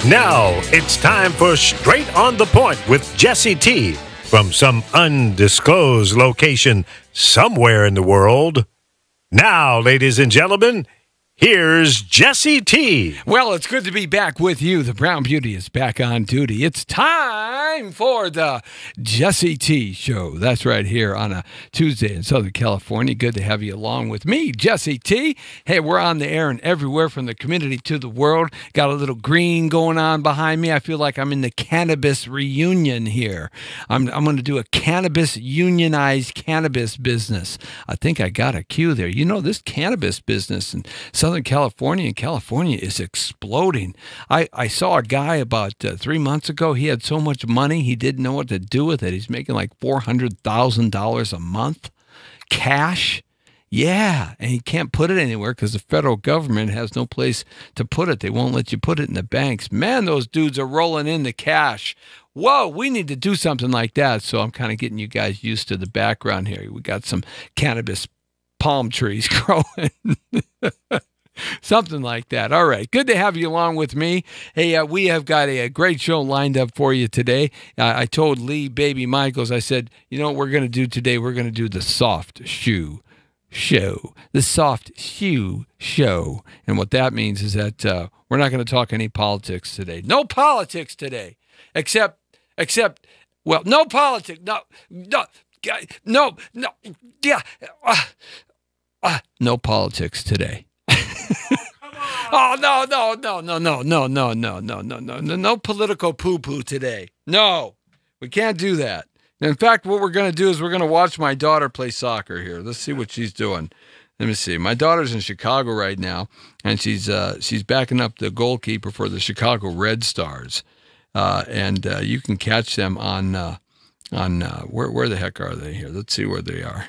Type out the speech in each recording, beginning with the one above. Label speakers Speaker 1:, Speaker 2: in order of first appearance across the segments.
Speaker 1: Now it's time for Straight on the Point with Jesse T from some undisclosed location somewhere in the world. Now, ladies and gentlemen, here's Jesse T.
Speaker 2: Well, it's good to be back with you. The Brown Beauty is back on duty. It's time for the Jesse T Show. That's right here on a Tuesday in Southern California. Good to have you along with me, Jesse T. Hey, we're on the air and everywhere from the community to the world. Got a little green going on behind me. I feel like I'm in the cannabis reunion here. I'm going to do a unionized cannabis business. I think I got a cue there. You know, this cannabis business in Southern California and California is exploding. I saw a guy about 3 months ago. He had so much money, he didn't know what to do with it. He's making like $400,000 a month cash. Yeah, and he can't put it anywhere because the federal government has no place to put it. They won't let you put it in the banks. Man, those dudes are rolling in the cash. Whoa, we need to do something like that. So I'm kind of getting you guys used to the background here. We got some cannabis palm trees growing. Something like that. All right. Good to have you along with me. Hey, we have got a great show lined up for you today. I told Lee Baby Michaels, I said, you know what we're going to do today? We're going to do the soft shoe show. The soft shoe show. And what that means is that we're not going to talk any politics today. No politics today. Except, well, no politics. No, yeah. No politics today. Oh, no political poo-poo today. No, we can't do that. In fact, what we're going to do is we're going to watch my daughter play soccer here. Let's see what she's doing. Let me see. My daughter's in Chicago right now, and she's backing up the goalkeeper for the Chicago Red Stars. And you can catch them on where the heck are they here? Let's see where they are.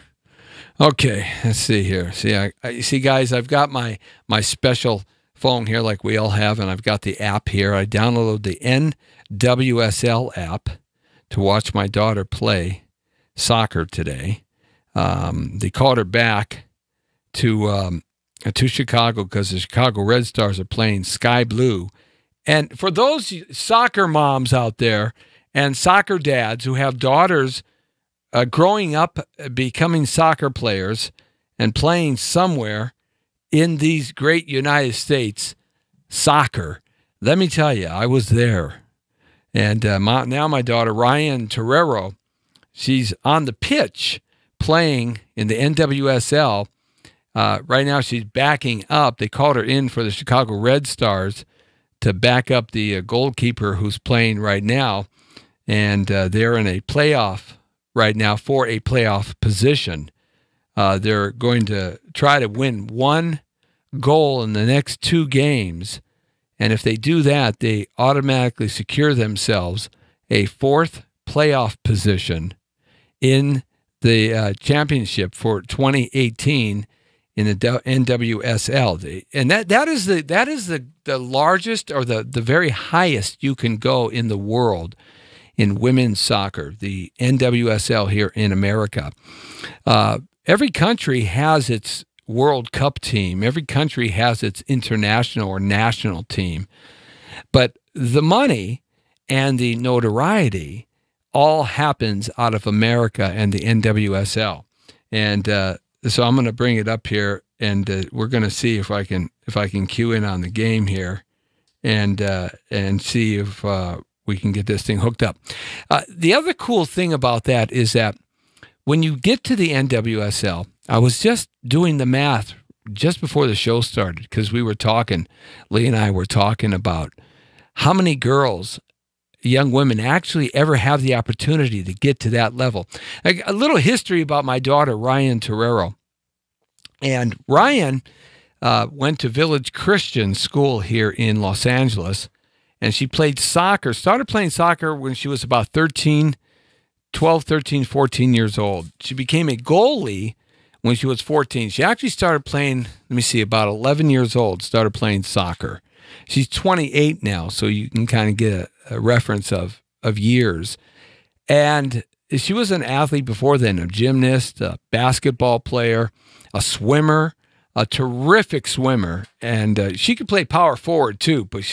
Speaker 2: Okay, let's see here. See, guys, I've got my special phone here like we all have, and I've got the app here. I downloaded the NWSL app to watch my daughter play soccer today. They called her back to Chicago because the Chicago Red Stars are playing Sky Blue. And for those soccer moms out there and soccer dads who have daughters growing up, becoming soccer players and playing somewhere in these great United States, soccer, let me tell you, I was there. And now my daughter, Ryan Torero, she's on the pitch playing in the NWSL. Right now she's backing up. They called her in for the Chicago Red Stars to back up the goalkeeper who's playing right now. And they're in a playoff right now for a playoff position. They're going to try to win one goal in the next 2 games. And if they do that, they automatically secure themselves a 4th playoff position in the championship for 2018 in the NWSL. And that is the largest or the very highest you can go in the world in women's soccer, the NWSL here in America. Every country has its World Cup team. Every country has its international or national team. But the money and the notoriety all happens out of America and the NWSL. And so I'm going to bring it up here, and we're going to see if I can cue in on the game here and see if we can get this thing hooked up. The other cool thing about that is that when you get to the NWSL, I was just doing the math just before the show started because Lee and I were talking about how many girls, young women, actually ever have the opportunity to get to that level. A little history about my daughter, Ryan Torero. And Ryan went to Village Christian School here in Los Angeles, and she started playing soccer when she was about 14 years old. She became a goalie when she was 14. She actually started playing, about 11 years old, started playing soccer. She's 28 now, so you can kind of get a reference of years. And she was an athlete before then, a gymnast, a basketball player, a swimmer, a terrific swimmer, and she could play power forward too. But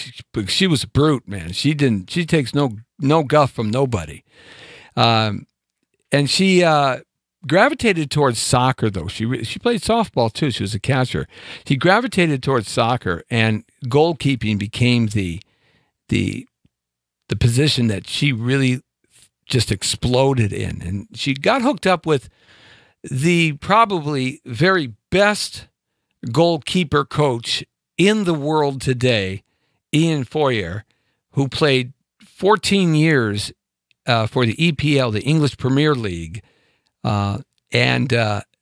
Speaker 2: she was a brute, man. She takes no guff from nobody, and she gravitated towards soccer though. She played softball too. She was a catcher. She gravitated towards soccer, and goalkeeping became the position that she really just exploded in. And she got hooked up with the probably very best goalkeeper coach in the world today, Ian Foyer, who played 14 years for the EPL, the English Premier League. And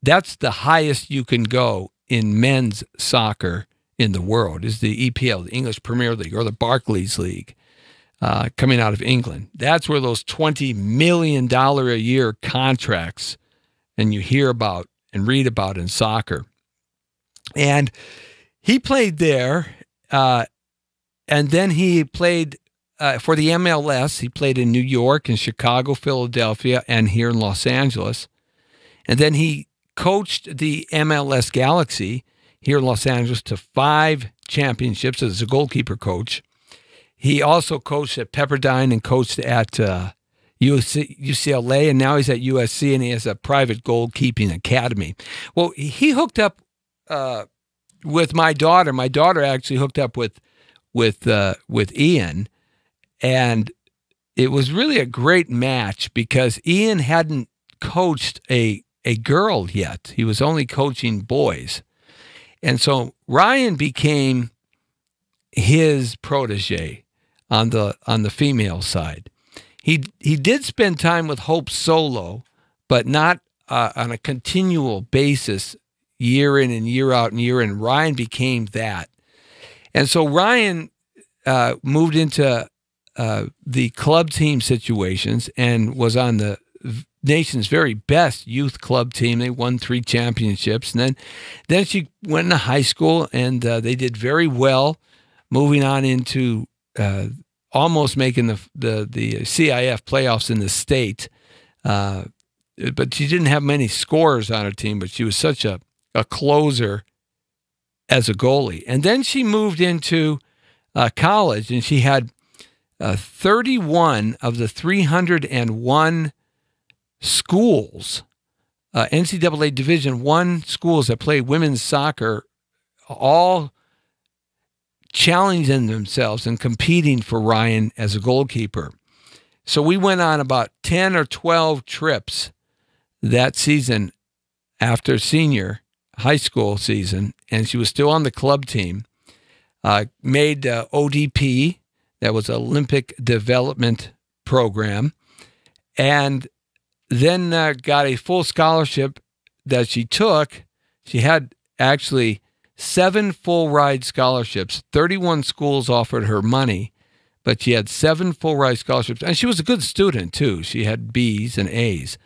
Speaker 2: that's the highest you can go in men's soccer in the world, is the EPL, the English Premier League, or the Barclays League, coming out of England. That's where those $20 million a year contracts, and you hear about and read about in soccer. And he played there, and then he played for the MLS. He played in New York and Chicago, Philadelphia, and here in Los Angeles. And then he coached the MLS Galaxy here in Los Angeles to 5 championships as a goalkeeper coach. He also coached at Pepperdine and coached at UCLA, and now he's at USC, and he has a private goalkeeping academy. Well, he hooked up with my daughter. My daughter actually hooked up with Ian, and it was really a great match because Ian hadn't coached a girl yet. He was only coaching boys. And so Ryan became his protege on the female side. He did spend time with Hope Solo, but not on a continual basis, year in and year out and year in. Ryan became that. And so Ryan moved into the club team situations and was on the nation's very best youth club team. They won 3 championships. And then she went into high school, and they did very well, moving on into almost making the CIF playoffs in the state. But she didn't have many scorers on her team, but she was such a closer as a goalie. And then she moved into college, and she had 31 of the 301 schools, NCAA Division I schools that play women's soccer, all challenging themselves and competing for Ryan as a goalkeeper. So we went on about 10 or 12 trips that season after senior high school season, and she was still on the club team. Made ODP, that was Olympic Development Program, and then got a full scholarship that she took. She had actually 7 full ride scholarships. 31 schools offered her money, but she had 7 full ride scholarships. And she was a good student, too. She had B's and A's.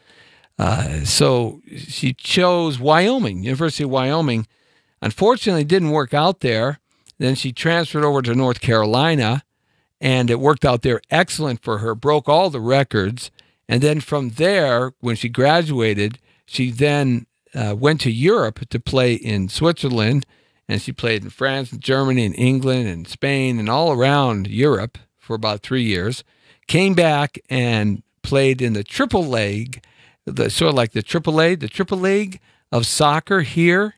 Speaker 2: So she chose Wyoming, University of Wyoming. Unfortunately, it didn't work out there. Then she transferred over to North Carolina, and it worked out there excellent for her, broke all the records. And then from there, when she graduated, she then went to Europe to play in Switzerland, and she played in France and Germany and England and Spain and all around Europe for about 3 years. Came back and played in the triple league, sort of like the triple league of soccer here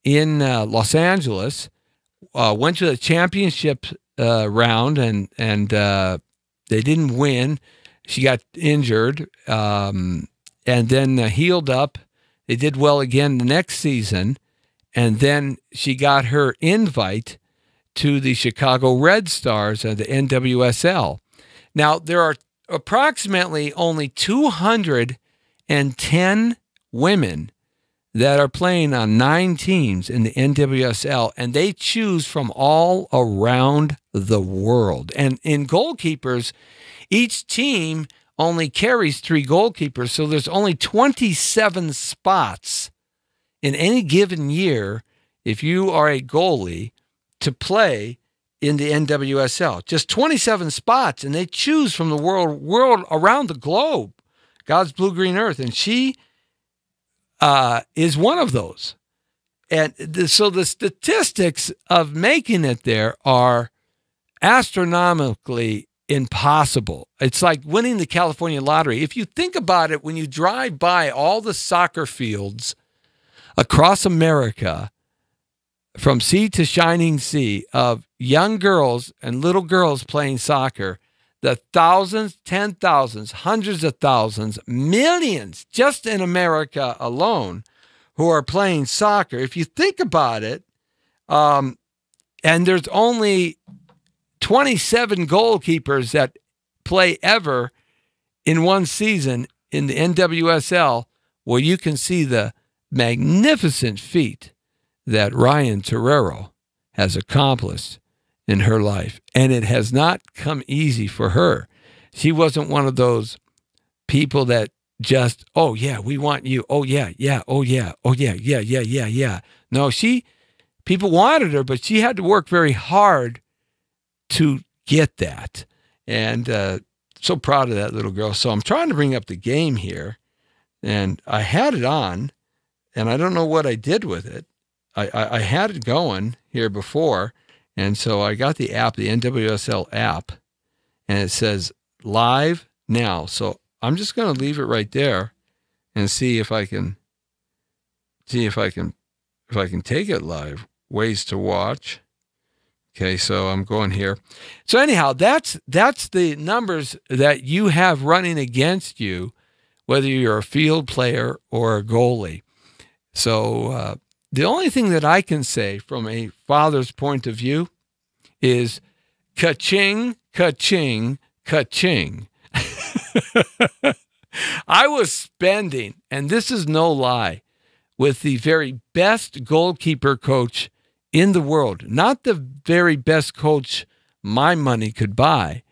Speaker 2: in Los Angeles. Went to the championship round, and they didn't win. She got injured, and then healed up. They did well again the next season, and then she got her invite to the Chicago Red Stars of the NWSL. Now, there are approximately only 210 women that are playing on 9 teams in the NWSL, and they choose from all around the world. And in goalkeepers, each team only carries 3 goalkeepers, so there's only 27 spots in any given year if you are a goalie to play in the NWSL. Just 27 spots, and they choose from the world around the globe, God's blue-green earth, and she is one of those. So the statistics of making it there are astronomically impossible. It's like winning the California lottery. If you think about it, when you drive by all the soccer fields across America, from sea to shining sea, of young girls and little girls playing soccer, the thousands, 10,000s, hundreds of thousands, millions, just in America alone, who are playing soccer. If you think about it, and there's only 27 goalkeepers that play ever in one season in the NWSL, well, you can see the magnificent feat that Ryan Torero has accomplished in her life. And it has not come easy for her. She wasn't one of those people that just, oh, yeah, we want you. Oh, yeah, yeah, oh, yeah, oh, yeah, yeah, yeah, yeah, yeah. No, people wanted her, but she had to work very hard to get that. And so proud of that little girl. So I'm trying to bring up the game here, and I had it on, and I don't know what I did with it. I had it going here before, and so I got the app, the NWSL app, and it says live now. So I'm just going to leave it right there and see if I can take it live. Ways to watch. Okay, so I'm going here. So anyhow, that's the numbers that you have running against you, whether you're a field player or a goalie. So the only thing that I can say from a father's point of view is ka-ching, ka-ching, ka-ching. I was spending, and this is no lie, with the very best goalkeeper coach in the world. Not the very best coach my money could buy.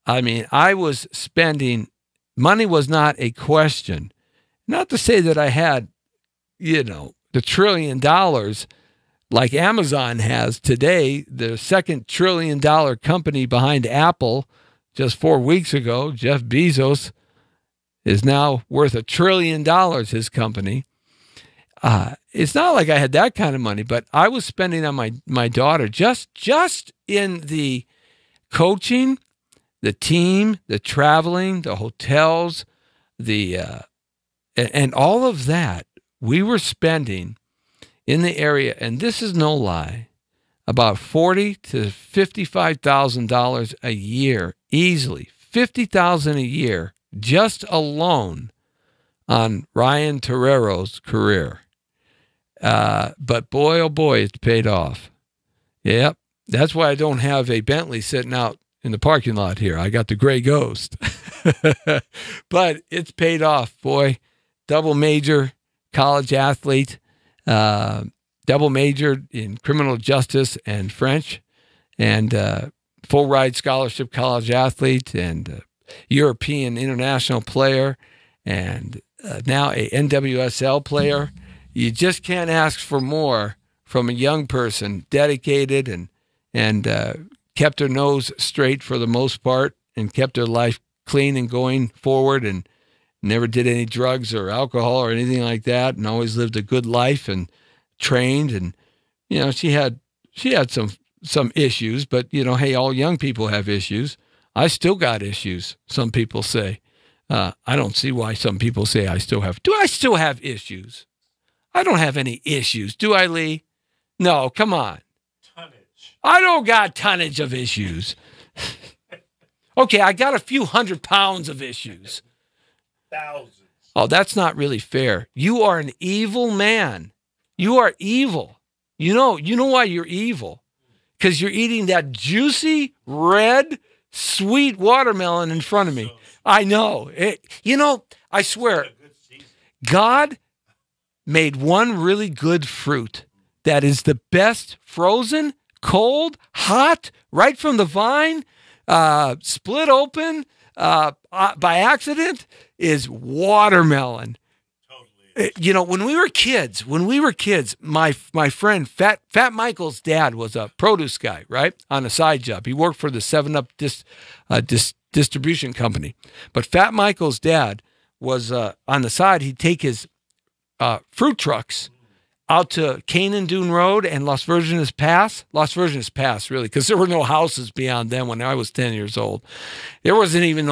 Speaker 2: I mean, I was spending, money was not a question. Not to say that I had, the $1 trillion like Amazon has today, the second $1 trillion company behind Apple. Just 4 weeks ago, Jeff Bezos is now worth $1 trillion, his company. It's not like I had that kind of money, but I was spending on my daughter just in the coaching, the team, the traveling, the hotels, and all of that. We were spending in the area, and this is no lie, about $40,000 to $55,000 a year, easily $50,000 a year, just alone on Ryan Torero's career. But boy, oh boy, it's paid off. Yep. That's why I don't have a Bentley sitting out in the parking lot here. I got the gray ghost. But it's paid off, boy. Double major college athlete, double majored in criminal justice and French, and full ride scholarship college athlete, and European international player, and now a NWSL player. You just can't ask for more from a young person, dedicated and kept her nose straight for the most part, and kept her life clean and going forward, and never did any drugs or alcohol or anything like that, and always lived a good life and trained. And she had some issues, but hey, all young people have issues. I still got issues, some people say. I don't see why some people say I still have. Do I still have issues? I don't have any issues. Do I, Lee? No, come on.
Speaker 1: Tonnage.
Speaker 2: I don't got tonnage of issues. Okay, I got a few 100 pounds of issues.
Speaker 1: Thousands.
Speaker 2: Oh, that's not really fair. You are an evil man. You are evil. You know why you're evil? Because you're eating that juicy, red, sweet watermelon in front of me. I know. I swear, God made one really good fruit that is the best frozen, cold, hot, right from the vine, split open by accident, is watermelon. Totally. When we were kids, my friend Fat Michael's dad was a produce guy, right? On a side job. He worked for the 7-Up distribution company. But Fat Michael's dad was on the side. He'd take his fruit trucks out to Canaan Dune Road and Las Virgenes Pass. Las Virgenes Pass, really, because there were no houses beyond them when I was 10 years old. There wasn't even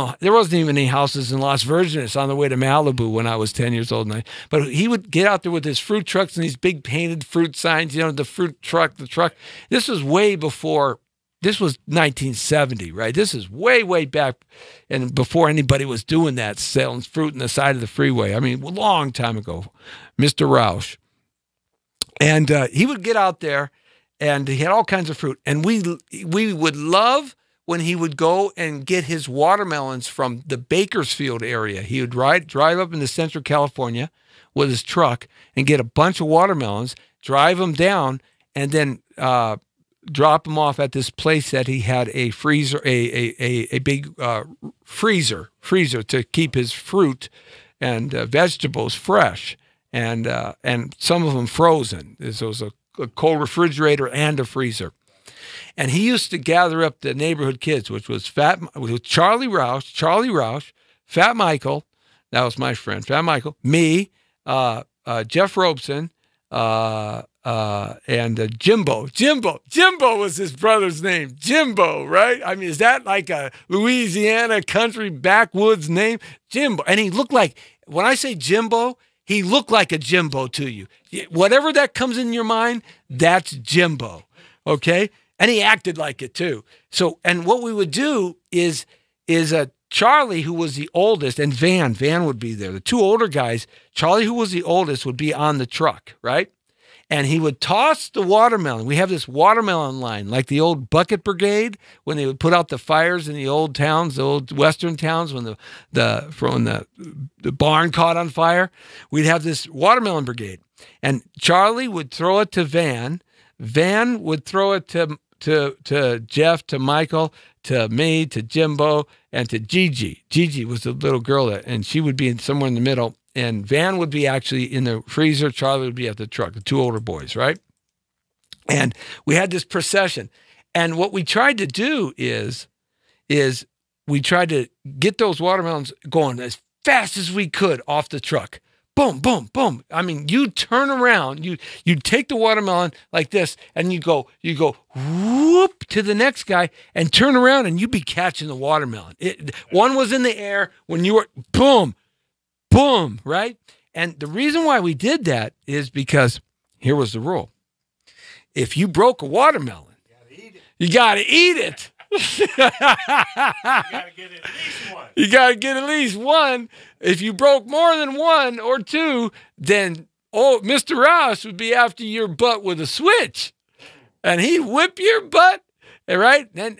Speaker 2: any houses in Las Virgenes on the way to Malibu when I was 10 years old. But he would get out there with his fruit trucks and these big painted fruit signs, the fruit truck, the truck. This was way before. This was 1970, right? This is way, way back and before anybody was doing that, selling fruit on the side of the freeway. I mean, a long time ago, Mr. Roush. And he would get out there, and he had all kinds of fruit. And we would love when he would go and get his watermelons from the Bakersfield area. He would drive up into Central California with his truck and get a bunch of watermelons, drive them down, and then drop them off at this place that he had a freezer, a big freezer to keep his fruit and vegetables fresh, and some of them frozen. This was a cold refrigerator and a freezer. And he used to gather up the neighborhood kids, which was Charlie Roush, Fat Michael, that was my friend, Fat Michael, me, Jeff Robeson, and Jimbo. Jimbo was his brother's name. Jimbo, right? I mean, is that like a Louisiana country backwoods name? Jimbo. And he looked like, when I say Jimbo, he looked like a Jimbo to you. Whatever that comes in your mind, that's Jimbo. Okay? And he acted like it too. So, and what we would do is Charlie, who was the oldest, and Van would be there. The two older guys, Charlie, who was the oldest, would be on the truck, right? And he would toss the watermelon. We have this watermelon line, like the old bucket brigade, when they would put out the fires in the old towns, the old western towns, when the barn caught on fire. We'd have this watermelon brigade. And Charlie would throw it to Van. Van would throw it to Jeff, to Michael, to me, to Jimbo, and to Gigi. Gigi was the little girl, and she would be somewhere in the middle. And Van would be actually in the freezer. Charlie would be at the truck, the two older boys, right? And we had this procession. And what we tried to do is we tried to get those watermelons going as fast as we could off the truck. Boom, boom, boom. I mean, you turn around, you take the watermelon like this, and you go whoop to the next guy and turn around, and you'd be catching the watermelon. One was in the air when you were boom, boom, right? And the reason why we did that is because here was the rule. If you broke a watermelon, you got to eat it. You got to get at least one. You got to get at least one. If you broke more than one or two, then Mr. Rouse would be after your butt with a switch, and he'd whip your butt, right? But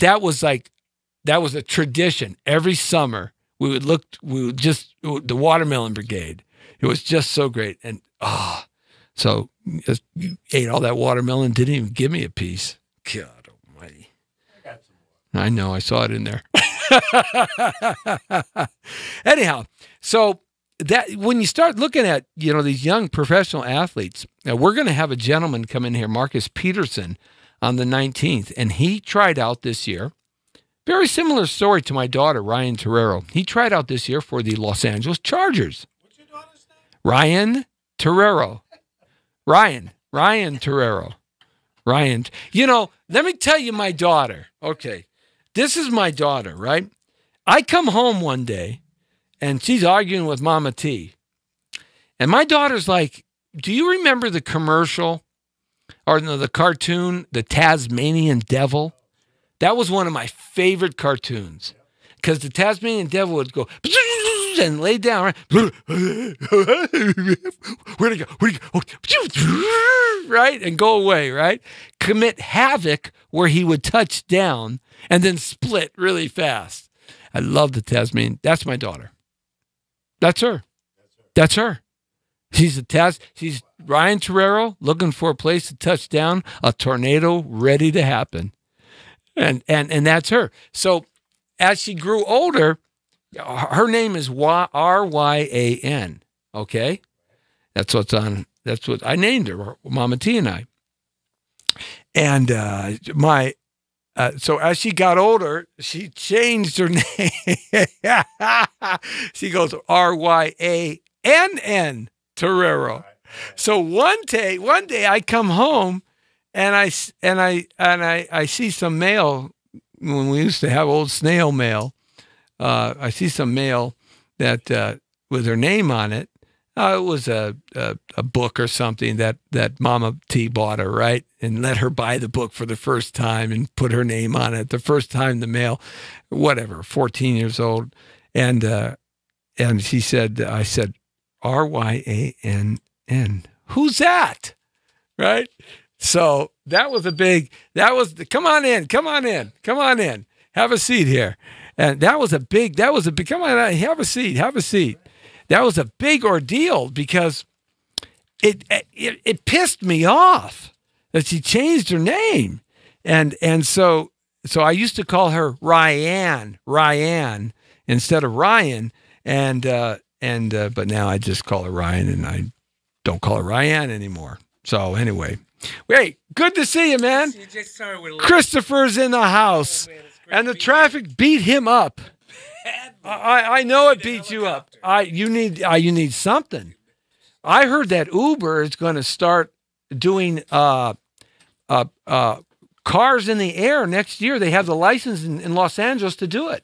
Speaker 2: that was a tradition. Every summer the watermelon brigade. It was just so great, and so you ate all that watermelon, didn't even give me a piece. God almighty. I got some more. I know, I saw it in there. Anyhow, so that when you start looking at, these young professional athletes, now we're going to have a gentleman come in here, Marcus Peterson, on the 19th, and he tried out this year. Very similar story to my daughter, Ryan Torero. He tried out this year for the Los Angeles Chargers. What's your daughter's name? Ryan Torero. Ryan Torero. Ryan. Let me tell you my daughter. Okay. This is my daughter, right? I come home one day, and she's arguing with Mama T. And my daughter's like, do you remember the commercial or the cartoon, The Tasmanian Devil? That was one of my favorite cartoons because the Tasmanian Devil would go and lay down, right? Where'd it go? Right? And go away, right? Commit havoc where he would touch down and then split really fast. I love the Tasmanian. That's my daughter. That's her. She's Ryan Torero looking for a place to touch down, a tornado ready to happen. And that's her. So as she grew older, her name is Ryan. Okay? That's what I named her, Mama T and I. And so as she got older, she changed her name. She goes Ryan. N.N. Torero. So one day I come home and I see some mail when we used to have old snail mail. I see some mail that with her name on it. It was a book or something that Mama T bought her, right? And let her buy the book for the first time and put her name on it. The first time the mail, whatever, 14 years old. And she said, I said, Ryann. Who's that? Right? So that was come on in. Have a seat here. And that was a big, come on, have a seat. That was a big ordeal because it pissed me off that she changed her name. And so I used to call her Ryann instead of Ryan. But now I just call her Ryan and I don't call her Ryann anymore. So anyway, wait, good to see you, man. Christopher's in the house and the traffic beat him up. I know it beat you up. You need something. I heard that Uber is going to start doing cars in the air next year. They have the license in Los Angeles to do it.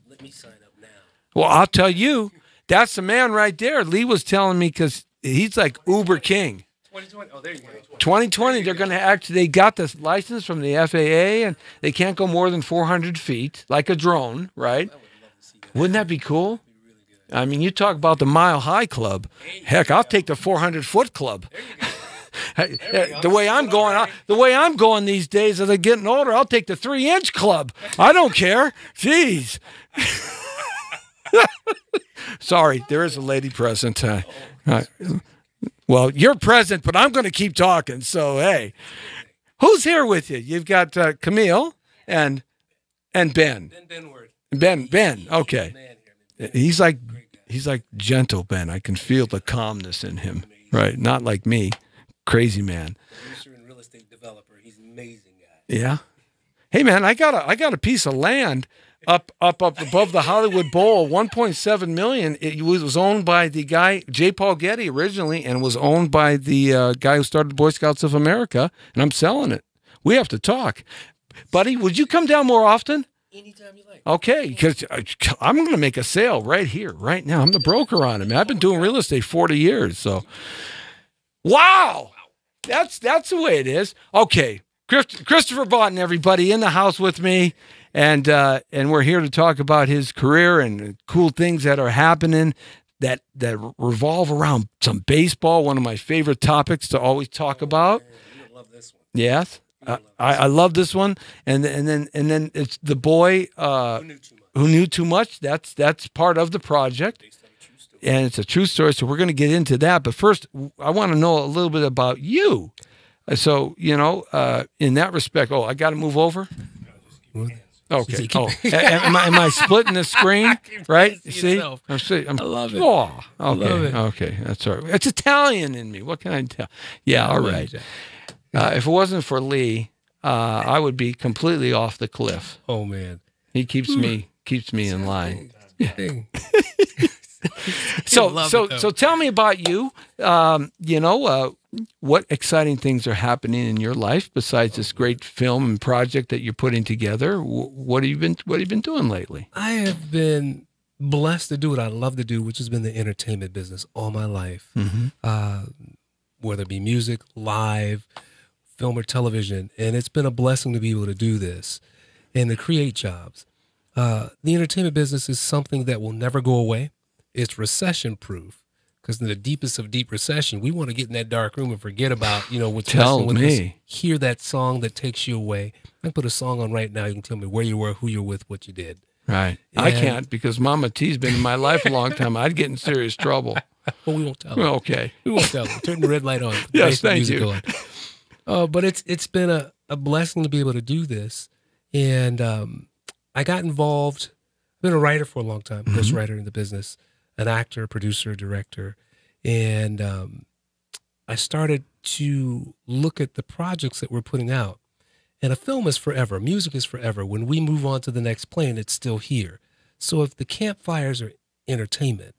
Speaker 3: Let me sign up now.
Speaker 2: Well, I'll tell you, that's the man right there. Lee was telling me because he's like Uber King.
Speaker 3: 2020. Oh, there you go.
Speaker 2: 2020, they're going to they got this license from the FAA and they can't go more than 400 feet, like a drone, right? Wouldn't that be cool? I mean, you talk about the Mile High Club. Heck, I'll take the 400-foot club. The way I'm going these days as I'm getting older, I'll take the 3-inch club. I don't care. Jeez. Sorry, there is a lady present. Well, you're present, but I'm going to keep talking. So, hey, who's here with you? You've got Camille and Ben.
Speaker 3: Ben Benward.
Speaker 2: Ben. Okay. He's like gentle Ben. I can feel the calmness in him. Right? Not like me, crazy man.
Speaker 3: Producer and real estate developer. He's an amazing guy.
Speaker 2: Yeah. Hey man, I got a piece of land up above the Hollywood Bowl, 1.7 million. It was owned by the guy J. Paul Getty originally, and was owned by the guy who started the Boy Scouts of America. And I'm selling it. We have to talk, buddy. Would you come down more often?
Speaker 3: Anytime you like.
Speaker 2: Okay, because I'm going to make a sale right here, right now. I'm the broker on it, man. I've been doing real estate 40 years. So, wow, that's the way it is. Okay, Christopher Boughton, everybody in the house with me. And we're here to talk about his career and cool things that are happening that revolve around some baseball, one of my favorite topics to always talk about.
Speaker 3: You love this one.
Speaker 2: Yes, I love this one. And then it's the boy who knew too much. That's part of the project, and it's a true story. So we're going to get into that. But first, I want to know a little bit about you. So in that respect, I got to move over. Okay. Am I splitting the screen? Right? See? I love it. Oh, okay. I love it. Okay. That's all right. It's Italian in me. What can I tell? Yeah. All right. If it wasn't for Lee, I would be completely off the cliff.
Speaker 3: Oh man.
Speaker 2: He keeps me in line.
Speaker 3: So
Speaker 2: tell me about you. What exciting things are happening in your life besides this great film and project that you're putting together? What have you been doing lately?
Speaker 3: I have been blessed to do what I love to do, which has been the entertainment business all my life. Mm-hmm. Whether it be music, live, film, or television. And it's been a blessing to be able to do this and to create jobs. The entertainment business is something that will never go away. It's recession proof. Because in the deepest of deep recession, we want to get in that dark room and forget about, what's
Speaker 2: Tell
Speaker 3: with
Speaker 2: me.
Speaker 3: us. Hear that song that takes you away. I can put a song on right now. You can tell me where you were, who you're with, what you did.
Speaker 2: Right. I can't because Mama T's been in my life a long time. I'd get in serious trouble.
Speaker 3: Well, we won't tell her.
Speaker 2: Okay.
Speaker 3: We won't tell her. Turn the red light on.
Speaker 2: Yes, thank you.
Speaker 3: But it's been a blessing to be able to do this. And I got involved. I've been a writer for a long time, ghostwriter in the business, an actor, producer, director. And I started to look at the projects that we're putting out. And a film is forever. Music is forever. When we move on to the next plane, it's still here. So if the campfires are entertainment,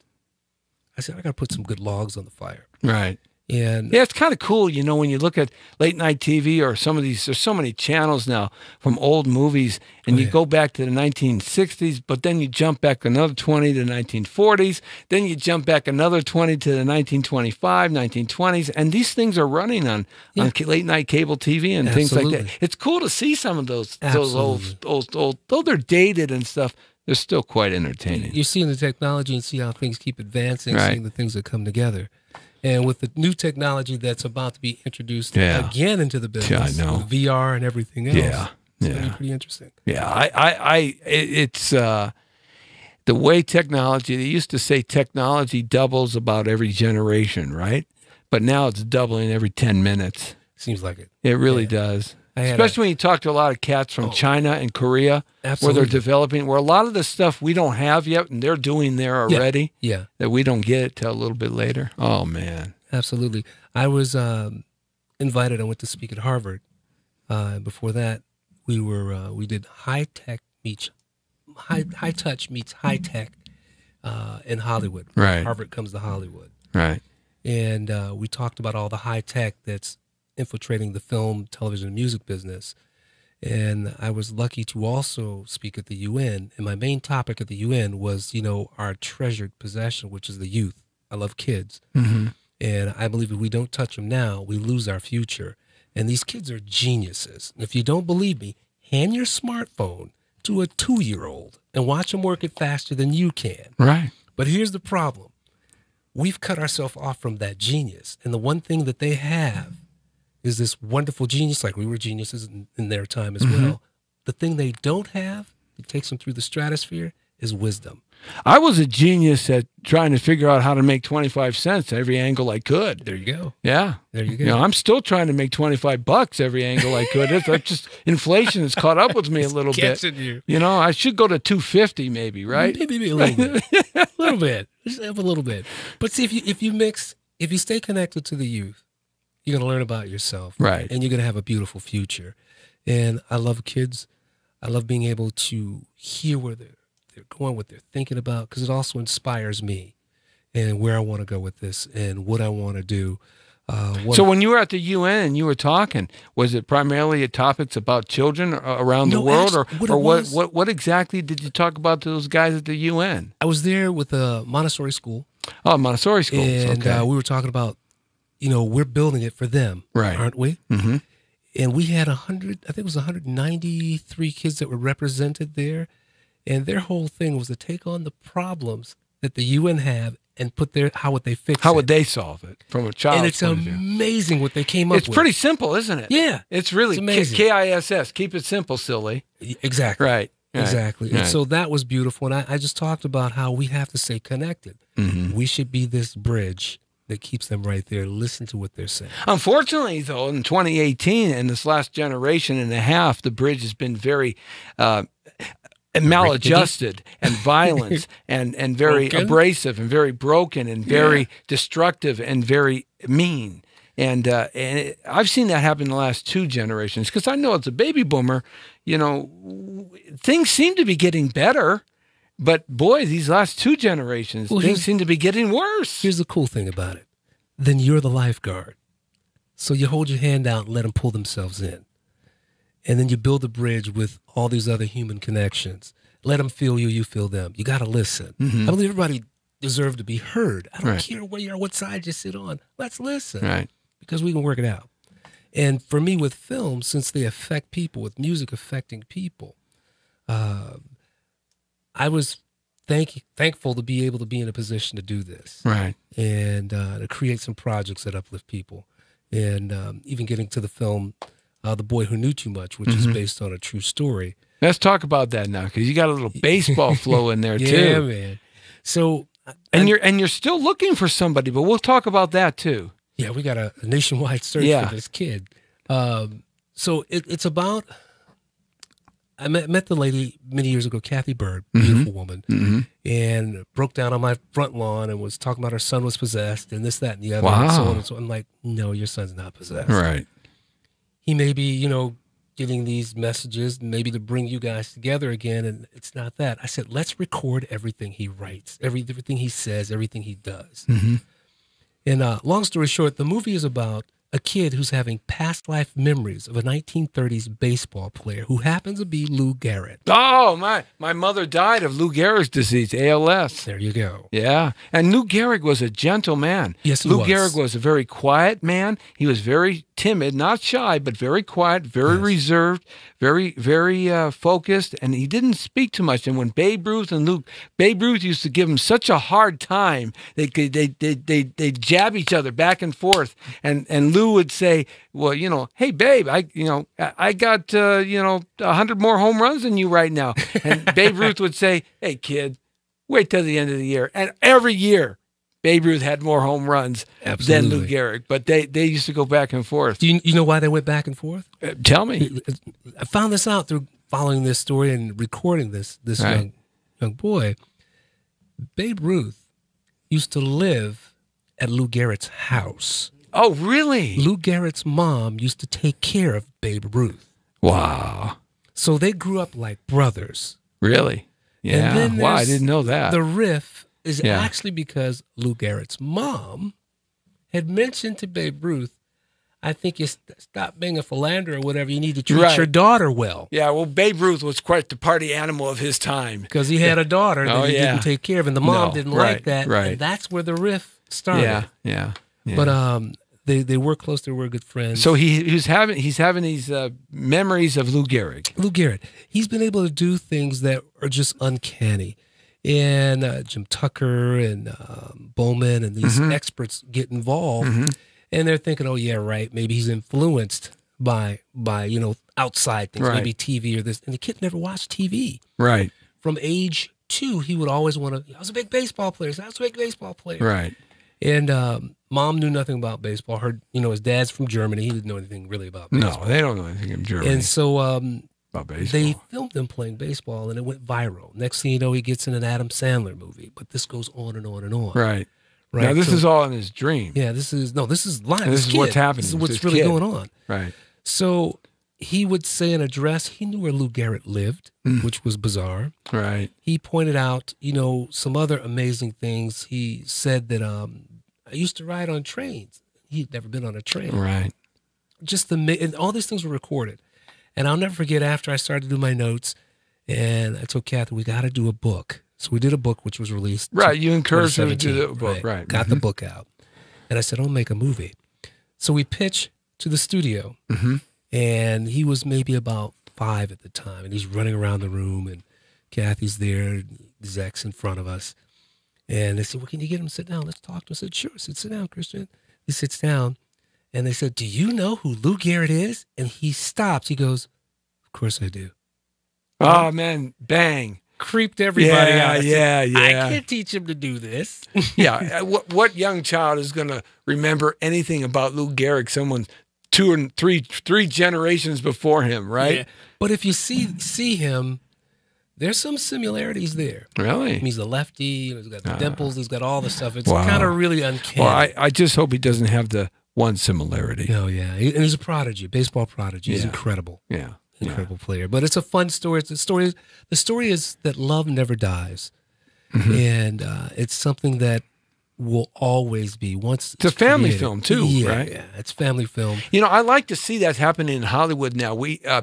Speaker 3: I said, I got to put some good logs on the fire.
Speaker 2: Right.
Speaker 3: And
Speaker 2: Yeah, it's kind of cool, you know, when you look at late night TV or some of these, there's so many channels now from old movies, and you go back to the 1960s, but then you jump back another 20 to the 1940s, then you jump back another 20 to the 1925, 1920s, and these things are running on late night cable TV and things like that. It's cool to see some of those old, though they're dated and stuff, they're still quite entertaining.
Speaker 3: You're seeing the technology and see how things keep advancing, seeing the things that come together. And with the new technology that's about to be introduced again into the business, with VR and everything else, it's going to be pretty interesting.
Speaker 2: Yeah, it's the way technology. They used to say technology doubles about every generation, right? But now it's doubling every 10 minutes.
Speaker 3: Seems like it.
Speaker 2: It really does. Especially when you talk to a lot of cats from China and Korea, where they're developing, where a lot of the stuff we don't have yet, and they're doing there already, that we don't get it till a little bit later. Oh, man.
Speaker 3: Absolutely. I was invited. I went to speak at Harvard. Before that, we did high touch meets high tech in Hollywood.
Speaker 2: Right.
Speaker 3: Harvard comes to Hollywood.
Speaker 2: Right.
Speaker 3: And we talked about all the high tech that's infiltrating the film, television, and music business. And I was lucky to also speak at the UN. And my main topic at the UN was, our treasured possession, which is the youth. I love kids.
Speaker 2: Mm-hmm.
Speaker 3: And I believe if we don't touch them now, we lose our future. And these kids are geniuses. If you don't believe me, hand your smartphone to a 2-year-old and watch them work it faster than you can.
Speaker 2: Right.
Speaker 3: But here's the problem. We've cut ourselves off from that genius. And the one thing that they have is this wonderful genius, like we were geniuses in their time as well. The thing they don't have, that takes them through the stratosphere, is wisdom.
Speaker 2: I was a genius at trying to figure out how to make 25 cents every angle I could.
Speaker 3: There you go.
Speaker 2: Yeah.
Speaker 3: There you go.
Speaker 2: I'm still trying to make $25 every angle I could. It's like just inflation has caught up with me a little bit.
Speaker 3: You.
Speaker 2: I should go to 250 maybe, right?
Speaker 3: Maybe a little bit. A little bit. Just have a little bit. But see, if you stay connected to the youth, you're going to learn about yourself.
Speaker 2: Right.
Speaker 3: And you're going to have a beautiful future. And I love kids. I love being able to hear where they're going, what they're thinking about, because it also inspires me and where I want to go with this and what I want to do.
Speaker 2: So when you were at the UN and you were talking, was it primarily topics about children around the world, what exactly did you talk about to those guys at the UN?
Speaker 3: I was there with a Montessori school.
Speaker 2: Oh, Montessori school.
Speaker 3: And we were talking about, we're building it for them,
Speaker 2: right?
Speaker 3: Aren't we?
Speaker 2: Mm-hmm.
Speaker 3: And we had 193 kids that were represented there. And their whole thing was to take on the problems that the UN have and how would they fix it?
Speaker 2: How would they solve it from a child's
Speaker 3: And it's
Speaker 2: point of view?
Speaker 3: amazing what they came up with.
Speaker 2: It's pretty simple, isn't it?
Speaker 3: Yeah.
Speaker 2: It's really
Speaker 3: amazing.
Speaker 2: KISS. Keep it simple, silly.
Speaker 3: Exactly.
Speaker 2: Right.
Speaker 3: Exactly.
Speaker 2: Right.
Speaker 3: And so that was beautiful. And I just talked about how we have to stay connected.
Speaker 2: Mm-hmm.
Speaker 3: We should be this bridge that keeps them right there. Listen to what they're saying.
Speaker 2: Unfortunately, though, in 2018, in this last generation and a half, the bridge has been very maladjusted and violent and very abrasive and very broken and very destructive and very mean. And I've seen that happen in the last 2 generations because I know as a baby boomer, things seem to be getting better. But boy, these last 2 generations, things seem to be getting worse.
Speaker 3: Here's the cool thing about it. Then you're the lifeguard. So you hold your hand out and let them pull themselves in. And then you build a bridge with all these other human connections. Let them feel you, you feel them. You got to listen.
Speaker 2: Mm-hmm.
Speaker 3: I believe everybody deserves to be heard. I don't care where you are, what side you sit on. Let's listen.
Speaker 2: Right.
Speaker 3: Because we can work it out. And for me with films, since they affect people, with music affecting people, I was thankful to be able to be in a position to do this.
Speaker 2: Right.
Speaker 3: And to create some projects that uplift people. And even getting to the film, The Boy Who Knew Too Much, which is based on a true story.
Speaker 2: Let's talk about that now, because you got a little baseball flow in there, too.
Speaker 3: Yeah, man. So,
Speaker 2: you're still looking for somebody, but we'll talk about that, too.
Speaker 3: Yeah, we got a nationwide search for this kid. So it's about... I met the lady many years ago, Kathy Bird, beautiful woman, and broke down on my front lawn and was talking about her son was possessed and this, that, and the other, and so on and so on. I'm like, no, your son's not possessed.
Speaker 2: Right.
Speaker 3: He may be, getting these messages, maybe to bring you guys together again. And it's not that. I said, let's record everything he writes, everything he says, everything he does.
Speaker 2: Mm-hmm.
Speaker 3: And long story short, the movie is about a kid who's having past life memories of a 1930s baseball player who happens to be Lou Gehrig.
Speaker 2: Oh, my mother died of Lou Gehrig's disease, ALS.
Speaker 3: There you go.
Speaker 2: Yeah. And Lou Gehrig was a gentle man.
Speaker 3: Yes, he
Speaker 2: Lou
Speaker 3: was.
Speaker 2: Gehrig was a very quiet man. He was very timid, not shy, but very quiet, very reserved, very, very focused, and he didn't speak too much. And when Babe Ruth used to give him such a hard time, they jab each other back and forth, and Lou would say, well, hey, Babe, I got 100 more home runs than you right now. And Babe Ruth would say, hey, kid, wait till the end of the year. And every year, Babe Ruth had more home runs than Lou Gehrig, but they used to go back and forth.
Speaker 3: Do you know why they went back and forth?
Speaker 2: Tell me.
Speaker 3: I found this out through following this story and recording this
Speaker 2: Right.
Speaker 3: young boy. Babe Ruth used to live at Lou Gehrig's house.
Speaker 2: Oh, really?
Speaker 3: Lou Gehrig's mom used to take care of Babe Ruth.
Speaker 2: Wow.
Speaker 3: So they grew up like brothers.
Speaker 2: Really? Yeah.
Speaker 3: And then
Speaker 2: Wow, I
Speaker 3: there's
Speaker 2: didn't know that.
Speaker 3: The riff is
Speaker 2: Yeah.
Speaker 3: actually because Lou Gehrig's mom had mentioned to Babe Ruth, I think you stop being a philanderer or whatever. You need to treat
Speaker 2: Right.
Speaker 3: your daughter well.
Speaker 2: Yeah, well, Babe Ruth was quite the party animal of his time.
Speaker 3: Because he had a daughter that
Speaker 2: Oh,
Speaker 3: he
Speaker 2: yeah.
Speaker 3: didn't take care of, and the mom
Speaker 2: No,
Speaker 3: didn't
Speaker 2: right,
Speaker 3: like that.
Speaker 2: right.
Speaker 3: And that's where the riff started.
Speaker 2: Yeah.
Speaker 3: But they were close. They were good friends.
Speaker 2: So he's having these memories of Lou Gehrig.
Speaker 3: Lou Gehrig, he's been able to do things that are just uncanny. And Jim Tucker and Bowman and these experts get involved, and they're thinking, oh, yeah, right, maybe he's influenced by outside things,
Speaker 2: Right.
Speaker 3: maybe TV or this. And the kid never watched TV.
Speaker 2: Right.
Speaker 3: From age 2, he would always want to, I was a big baseball player.
Speaker 2: Right.
Speaker 3: And mom knew nothing about baseball. His dad's from Germany. He didn't know anything really about baseball.
Speaker 2: No, they don't know anything in Germany
Speaker 3: And so
Speaker 2: about baseball.
Speaker 3: they filmed him playing baseball, and it went viral. Next thing you know, he gets in an Adam Sandler movie. But this goes on and on and on.
Speaker 2: Right.
Speaker 3: Right.
Speaker 2: Now, this
Speaker 3: So-
Speaker 2: is all in his dream.
Speaker 3: Yeah, this is live.
Speaker 2: This
Speaker 3: This
Speaker 2: is what's happening
Speaker 3: This is
Speaker 2: with
Speaker 3: what's
Speaker 2: this
Speaker 3: really
Speaker 2: kid.
Speaker 3: going on.
Speaker 2: Right.
Speaker 3: So he would say an address. He knew where Lou Gehrig lived, which was bizarre.
Speaker 2: Right.
Speaker 3: He pointed out, some other amazing things. He said that I used to ride on trains. He'd never been on a train.
Speaker 2: Right.
Speaker 3: And all these things were recorded. And I'll never forget, after I started to do my notes, and I told Kathy, we got to do a book. So we did a book, which was released.
Speaker 2: Right. You encouraged him to do
Speaker 3: 2017,
Speaker 2: the book. Right.
Speaker 3: Got the book out. And I said, I'll make a movie. So we pitched to the studio. And he was maybe about 5 at the time. And he's running around the room. And Kathy's there. Zach's in front of us. And they said, well, can you get him to sit down? Let's talk to him. I said, sure. I said, sit down, Christian. He sits down. And they said, do you know who Lou Gehrig is? And he stops. He goes, of course I do.
Speaker 2: Oh, man. Bang.
Speaker 3: Creeped everybody out. I said,
Speaker 2: Yeah.
Speaker 3: I can't teach him to do this.
Speaker 2: Yeah. What young child is going to remember anything about Lou Gehrig? Someone 2 and 3 generations before him, right?
Speaker 3: Yeah. But if you see him, there's some similarities there.
Speaker 2: Really?
Speaker 3: He's a lefty. He's got the dimples. He's got all the stuff. It's
Speaker 2: Wow.
Speaker 3: kind of really uncanny.
Speaker 2: Well, I just hope he doesn't have the one similarity.
Speaker 3: Oh, yeah. And he's a prodigy, baseball prodigy. He's
Speaker 2: Yeah.
Speaker 3: incredible.
Speaker 2: Yeah.
Speaker 3: Incredible player. But it's a fun story. The story is that love never dies. And it's something that will always be. Once
Speaker 2: It's a family
Speaker 3: created.
Speaker 2: film, too,
Speaker 3: Yeah,
Speaker 2: right?
Speaker 3: Yeah, it's family film.
Speaker 2: I like to see that happening in Hollywood now.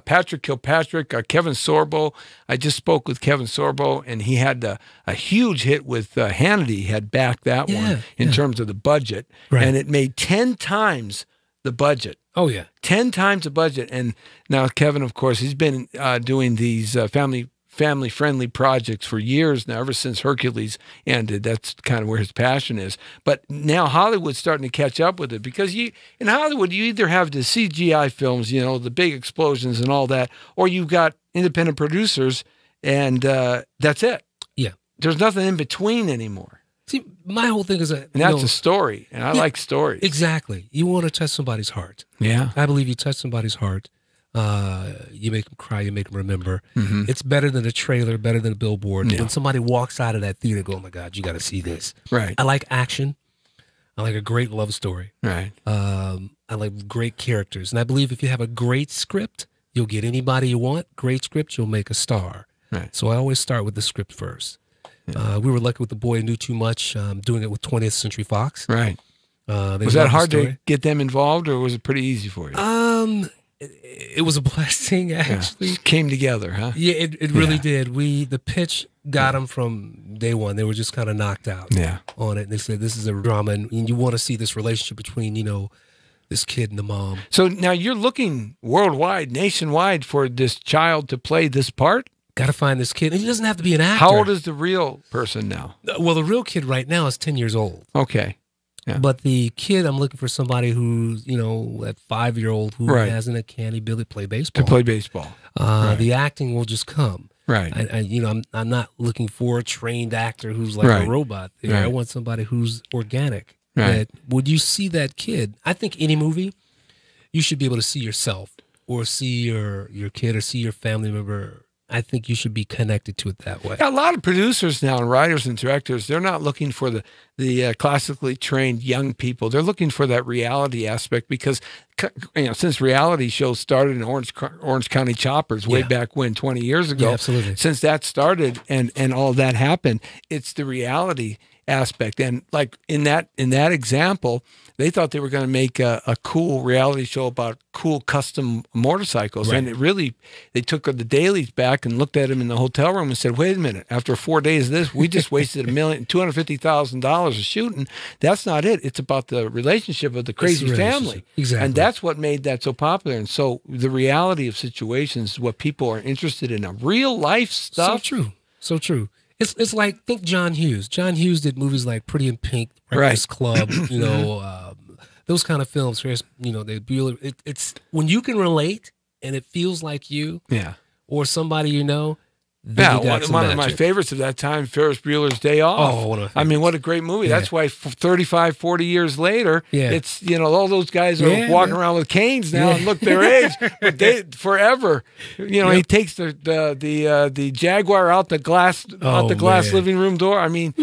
Speaker 2: Patrick Kilpatrick, Kevin Sorbo. I just spoke with Kevin Sorbo, and he had a huge hit with Hannity. He had backed that one in terms of the budget,
Speaker 3: Right.
Speaker 2: and it made 10 times the budget.
Speaker 3: Oh, yeah.
Speaker 2: 10 times the budget. And now Kevin, of course, he's been doing these family-friendly projects for years now, ever since Hercules ended. That's kind of where his passion is. But now Hollywood's starting to catch up with it, because in Hollywood, you either have the CGI films, the big explosions and all that, or you've got independent producers, and that's it.
Speaker 3: Yeah.
Speaker 2: There's nothing in between anymore.
Speaker 3: See, my whole thing is that.
Speaker 2: And that's a story, and I like stories.
Speaker 3: Exactly. You want to touch somebody's heart.
Speaker 2: Yeah.
Speaker 3: I believe you touch somebody's heart. You make them cry. You make them remember.
Speaker 2: Mm-hmm.
Speaker 3: It's better than a trailer, better than a billboard. When somebody walks out of that theater, go, oh my God, you got to see this.
Speaker 2: Right.
Speaker 3: I like action. I like a great love story.
Speaker 2: Right.
Speaker 3: I like great characters. And I believe if you have a great script, You'll get anybody you want. Great script, you'll make a star.
Speaker 2: Right.
Speaker 3: So I always start with the script first. We were lucky with The Boy Who Knew Too Much, doing it with 20th Century Fox.
Speaker 2: Right.
Speaker 3: They
Speaker 2: Was
Speaker 3: loved
Speaker 2: that
Speaker 3: the
Speaker 2: hard
Speaker 3: story.
Speaker 2: to get them involved, or was it pretty easy for you?
Speaker 3: It was a blessing, actually.
Speaker 2: It came together, huh?
Speaker 3: Yeah, it really did. The pitch got them from day one. They were just kind of knocked out
Speaker 2: Yeah.
Speaker 3: on it. And they said, this is a drama, and you want to see this relationship between, this kid and the mom.
Speaker 2: So now you're looking worldwide, nationwide, for this child to play this part?
Speaker 3: Got to find this kid. And he doesn't have to be an actor.
Speaker 2: How old is the real person now?
Speaker 3: Well, the real kid right now is 10 years old.
Speaker 2: Okay. Yeah.
Speaker 3: But the kid, I'm looking for somebody who's, that 5-year-old who
Speaker 2: Right.
Speaker 3: has an uncanny ability to play baseball.
Speaker 2: To play baseball. Right.
Speaker 3: The acting will just come.
Speaker 2: Right.
Speaker 3: I'm not looking for a trained actor who's like
Speaker 2: Right.
Speaker 3: a robot. There.
Speaker 2: Right.
Speaker 3: I want somebody who's organic.
Speaker 2: Right.
Speaker 3: Would you see that kid? I think any movie, you should be able to see yourself or see your kid or see your family member. I think you should be connected to it that way.
Speaker 2: Yeah, a lot of producers now and writers and directors, they're not looking for the classically trained young people. They're looking for that reality aspect because, since reality shows started in Orange County Choppers way back when, 20 years ago.
Speaker 3: Yeah, absolutely.
Speaker 2: Since that started and all that happened, it's the reality aspect. And like in that example, they thought they were going to make a cool reality show about cool custom motorcycles.
Speaker 3: Right.
Speaker 2: And they took the dailies back and looked at him in the hotel room and said, wait a minute, after 4 days of this, we just wasted $1,250,000 of shooting. That's not it. It's about the relationship of the crazy family.
Speaker 3: Exactly.
Speaker 2: And that's what made that so popular. And so the reality of situations is what people are interested in. Real life stuff.
Speaker 3: So true. It's like, think John Hughes. John Hughes did movies like Pretty in Pink, Breakfast Club, those kind of films. It's when you can relate and it feels like you, or somebody you know.
Speaker 2: Yeah, one of my favorites of that time, Ferris Bueller's Day Off.
Speaker 3: Oh, one of my
Speaker 2: I mean, what a great movie.
Speaker 3: Yeah.
Speaker 2: That's why 35, 40 years later,
Speaker 3: Yeah.
Speaker 2: it's, all those guys are walking around with canes now and look their age, but they forever. He takes the Jaguar out the glass
Speaker 3: man.
Speaker 2: living room door. I mean,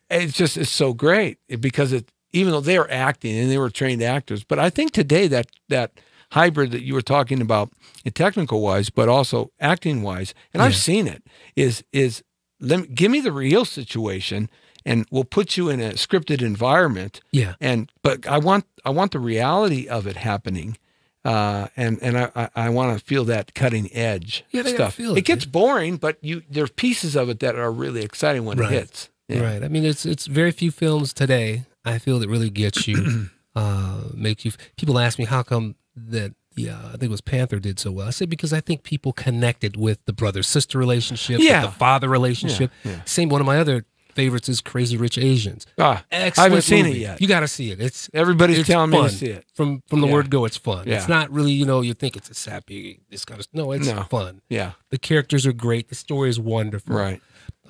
Speaker 2: it's so great because even though they were acting and they were trained actors, but I think today that hybrid that you were talking about, technical wise, but also acting wise, and I've seen it, is give me the real situation, and we'll put you in a scripted environment.
Speaker 3: Yeah.
Speaker 2: But I want the reality of it happening, and I want to feel that cutting edge stuff.
Speaker 3: Feel
Speaker 2: it gets boring, but there's pieces of it that are really exciting when it hits. Yeah.
Speaker 3: Right. I mean, it's very few films today, I feel, that really gets you, make you. People ask me how come that I think it was Panther did so well. I said because I think people connected with the brother-sister relationship, with the father relationship.
Speaker 2: Yeah.
Speaker 3: Same. One of my other favorites is Crazy Rich Asians.
Speaker 2: I haven't seen it yet.
Speaker 3: You got to see it.
Speaker 2: Everybody's telling
Speaker 3: fun.
Speaker 2: me to see it.
Speaker 3: From the word go, it's fun.
Speaker 2: Yeah.
Speaker 3: It's not really, you think it's a sappy, this kind of. No, it's fun.
Speaker 2: Yeah.
Speaker 3: The characters are great. The story is wonderful.
Speaker 2: Right.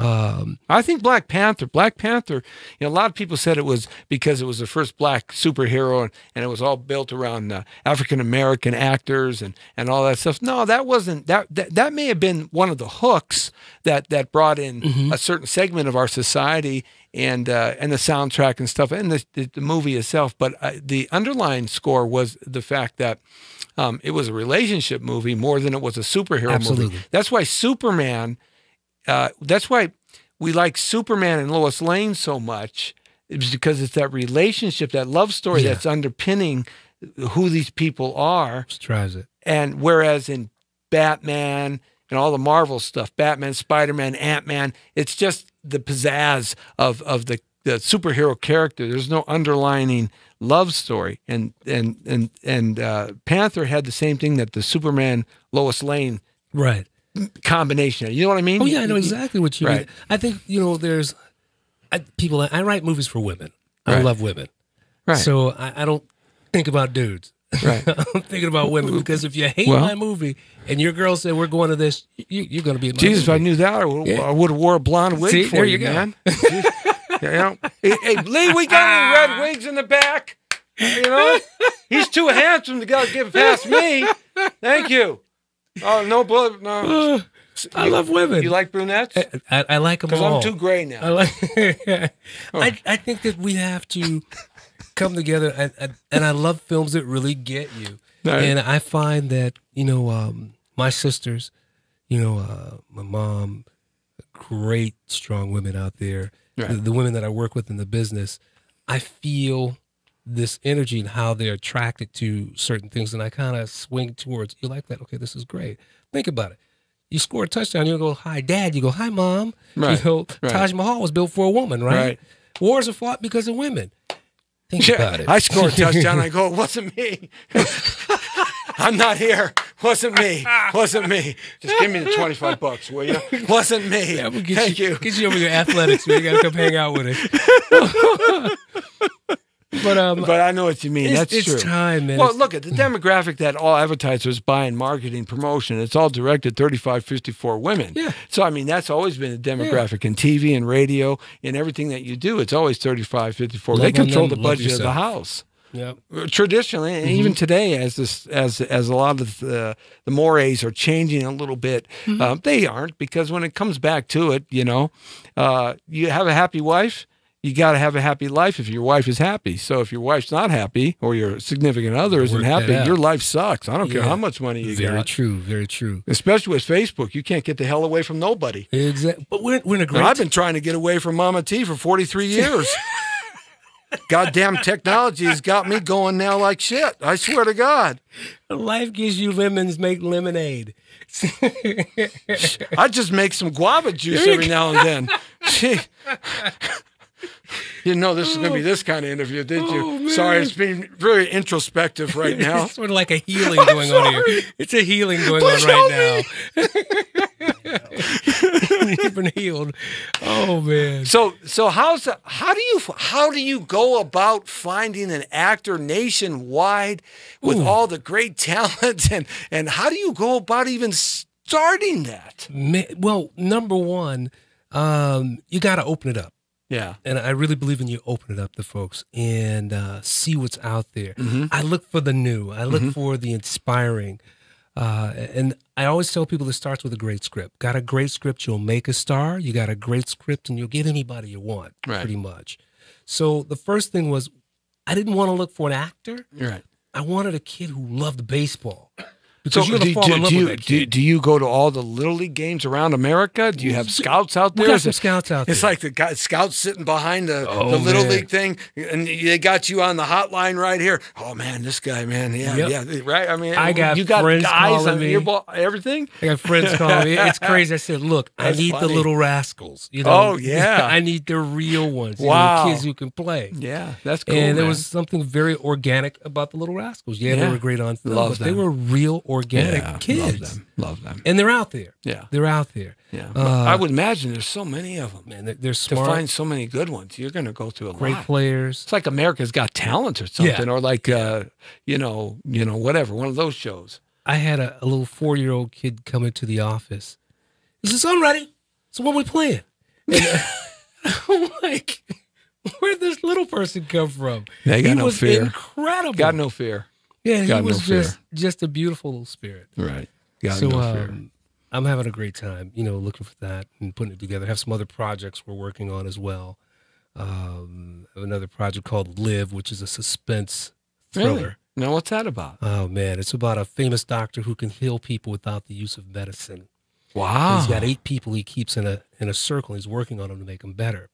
Speaker 2: I think Black Panther, a lot of people said it was because it was the first black superhero and it was all built around African-American actors and all that stuff. No, that wasn't, that may have been one of the hooks that brought in a certain segment of our society and the soundtrack and stuff and the movie itself. But the underlying score was the fact that it was a relationship movie more than it was a superhero movie. That's why Superman... that's why we like Superman and Lois Lane so much. It's because it's that relationship, that love story that's underpinning who these people are.
Speaker 3: Just drives it.
Speaker 2: And whereas in Batman and all the Marvel stuff, Batman, Spider-Man, Ant-Man, it's just the pizzazz of the superhero character. There's no underlining love story. And Panther had the same thing that the Superman Lois Lane combination. You know what I mean?
Speaker 3: Oh yeah, I know exactly what you mean. I think there's people. I write movies for women. I love women. Right. So I don't think about dudes. Right. I'm thinking about women because if you hate my movie and your girl said we're going to this, you're going to be.
Speaker 2: Jesus, if I knew that, I would have wore a blonde wig for you, man. Hey, Lee, we got any red wigs in the back? He's too handsome to give past me. Thank you. Oh, no blood, no.
Speaker 3: I love women.
Speaker 2: You like brunettes?
Speaker 3: I like them all.
Speaker 2: Because I'm too gray now.
Speaker 3: I think that we have to come together, and I love films that really get you.
Speaker 2: Right.
Speaker 3: And I find that my sisters, my mom, great strong women out there.
Speaker 2: Right.
Speaker 3: The women that I work with in the business, I feel this energy and how they're attracted to certain things, and I kind of swing towards, you like that? Okay, this is great. Think about it. You score a touchdown, you go, hi, Dad. You go, hi, Mom.
Speaker 2: Right. Right.
Speaker 3: Taj Mahal was built for a woman, right?
Speaker 2: Right.
Speaker 3: Wars are fought because of women. Think about it.
Speaker 2: I score a touchdown. I go, it wasn't me. I'm not here. Wasn't me. Wasn't me. Just give me the $25, will you? Wasn't me.
Speaker 3: Yeah, we'll
Speaker 2: Thank you.
Speaker 3: Get you over your athletics, man. You got to come hang out with it. But
Speaker 2: I know what you mean. That's true.
Speaker 3: It's time, man.
Speaker 2: Well, look at the demographic that all advertisers buy in marketing promotion. It's all directed 35, 54 women.
Speaker 3: Yeah.
Speaker 2: So, I mean, that's always been a demographic in TV and radio and everything that you do. It's always 35, 54.
Speaker 3: Love
Speaker 2: They
Speaker 3: on
Speaker 2: control
Speaker 3: them,
Speaker 2: the
Speaker 3: love
Speaker 2: budget of the
Speaker 3: yourself.
Speaker 2: house.
Speaker 3: Yeah.
Speaker 2: Traditionally, and even today, as a lot of the mores are changing a little bit, they aren't, because when it comes back to it, you have a happy wife, you got to have a happy life if your wife is happy. So if your wife's not happy or your significant other isn't
Speaker 3: Work that
Speaker 2: happy,
Speaker 3: out.
Speaker 2: your life sucks. I don't care
Speaker 3: Yeah.
Speaker 2: how much money you
Speaker 3: Very
Speaker 2: got.
Speaker 3: true. Very true.
Speaker 2: Especially with Facebook, you can't get the hell away from nobody.
Speaker 3: Exactly. But we're in a
Speaker 2: And
Speaker 3: great.
Speaker 2: I've been trying to get away from Mama T for 43 years. Goddamn technology has got me going now like shit. I swear to God.
Speaker 3: Life gives you lemons, make lemonade.
Speaker 2: I just make some guava juice every now and then. Gee. You didn't know this was going to be this kind of interview, did you?
Speaker 3: Oh, man.
Speaker 2: Sorry, it's being very introspective right now.
Speaker 3: It's sort of like a healing going on here. It's a healing going on right now. You've been healed. Oh man.
Speaker 2: So how do you go about finding an actor nationwide with all the great talent, and how do you go about even starting that?
Speaker 3: Well, number one, you got to open it up.
Speaker 2: Yeah.
Speaker 3: And I really believe in you open it up to folks and see what's out there.
Speaker 2: Mm-hmm.
Speaker 3: I look for the new. I look for the inspiring. And I always tell people it starts with a great script. Got a great script, you'll make a star. You got a great script, and you'll get anybody you want,
Speaker 2: Right.
Speaker 3: pretty much. So the first thing was, I didn't want to look for an actor.
Speaker 2: Right.
Speaker 3: I wanted a kid who loved baseball.
Speaker 2: So
Speaker 3: Because you're going to fall in love with that kid.
Speaker 2: do you go to all the Little League games around America? Do you have scouts out there?
Speaker 3: We got
Speaker 2: Is
Speaker 3: some
Speaker 2: it-
Speaker 3: scouts out there.
Speaker 2: It's like the scouts sitting behind the
Speaker 3: Oh,
Speaker 2: Little
Speaker 3: man.
Speaker 2: League thing, and they got you on the hotline right here. Oh man, this guy, man, yeah, right. I mean,
Speaker 3: I got
Speaker 2: you got
Speaker 3: friends
Speaker 2: guys
Speaker 3: calling
Speaker 2: on
Speaker 3: me.
Speaker 2: your ball, everything.
Speaker 3: I got friends calling me. It's crazy. I said, look, I
Speaker 2: That's
Speaker 3: need
Speaker 2: funny.
Speaker 3: the little rascals.
Speaker 2: Oh, yeah.
Speaker 3: I need the real ones.
Speaker 2: Wow.
Speaker 3: The kids who can play.
Speaker 2: Yeah, that's cool.
Speaker 3: And there
Speaker 2: man.
Speaker 3: was something very organic about the Little Rascals. Yeah,
Speaker 2: Yeah.
Speaker 3: they were great on film,
Speaker 2: Love
Speaker 3: but they
Speaker 2: them.
Speaker 3: were real organic
Speaker 2: Yeah,
Speaker 3: kids.
Speaker 2: love them.
Speaker 3: And they're out there.
Speaker 2: Yeah.
Speaker 3: They're out there.
Speaker 2: Yeah,
Speaker 3: Uh,
Speaker 2: I would imagine there's so many of them.
Speaker 3: Man, they're
Speaker 2: To
Speaker 3: smart,
Speaker 2: find so many good ones, you're going to go through a
Speaker 3: great
Speaker 2: lot.
Speaker 3: players.
Speaker 2: It's like America's Got Talent or something, or like whatever, one of those shows.
Speaker 3: I had a little 4-year-old kid come into the office. He says, I'm ready. So what we playing? And, I'm like, where'd this little person come from?
Speaker 2: They got
Speaker 3: he
Speaker 2: no
Speaker 3: was
Speaker 2: fear.
Speaker 3: incredible.
Speaker 2: Got no fear.
Speaker 3: Yeah, he
Speaker 2: got no
Speaker 3: was
Speaker 2: fear.
Speaker 3: just a beautiful little spirit.
Speaker 2: Right. Got
Speaker 3: So
Speaker 2: no fear.
Speaker 3: I'm having a great time, looking for that and putting it together. I have some other projects we're working on as well. I have another project called Live, which is a suspense thriller.
Speaker 2: Really? Now, what's that about?
Speaker 3: Oh man, it's about a famous doctor who can heal people without the use of medicine.
Speaker 2: Wow.
Speaker 3: He's got 8 people he keeps in a circle. He's working on them to make them better.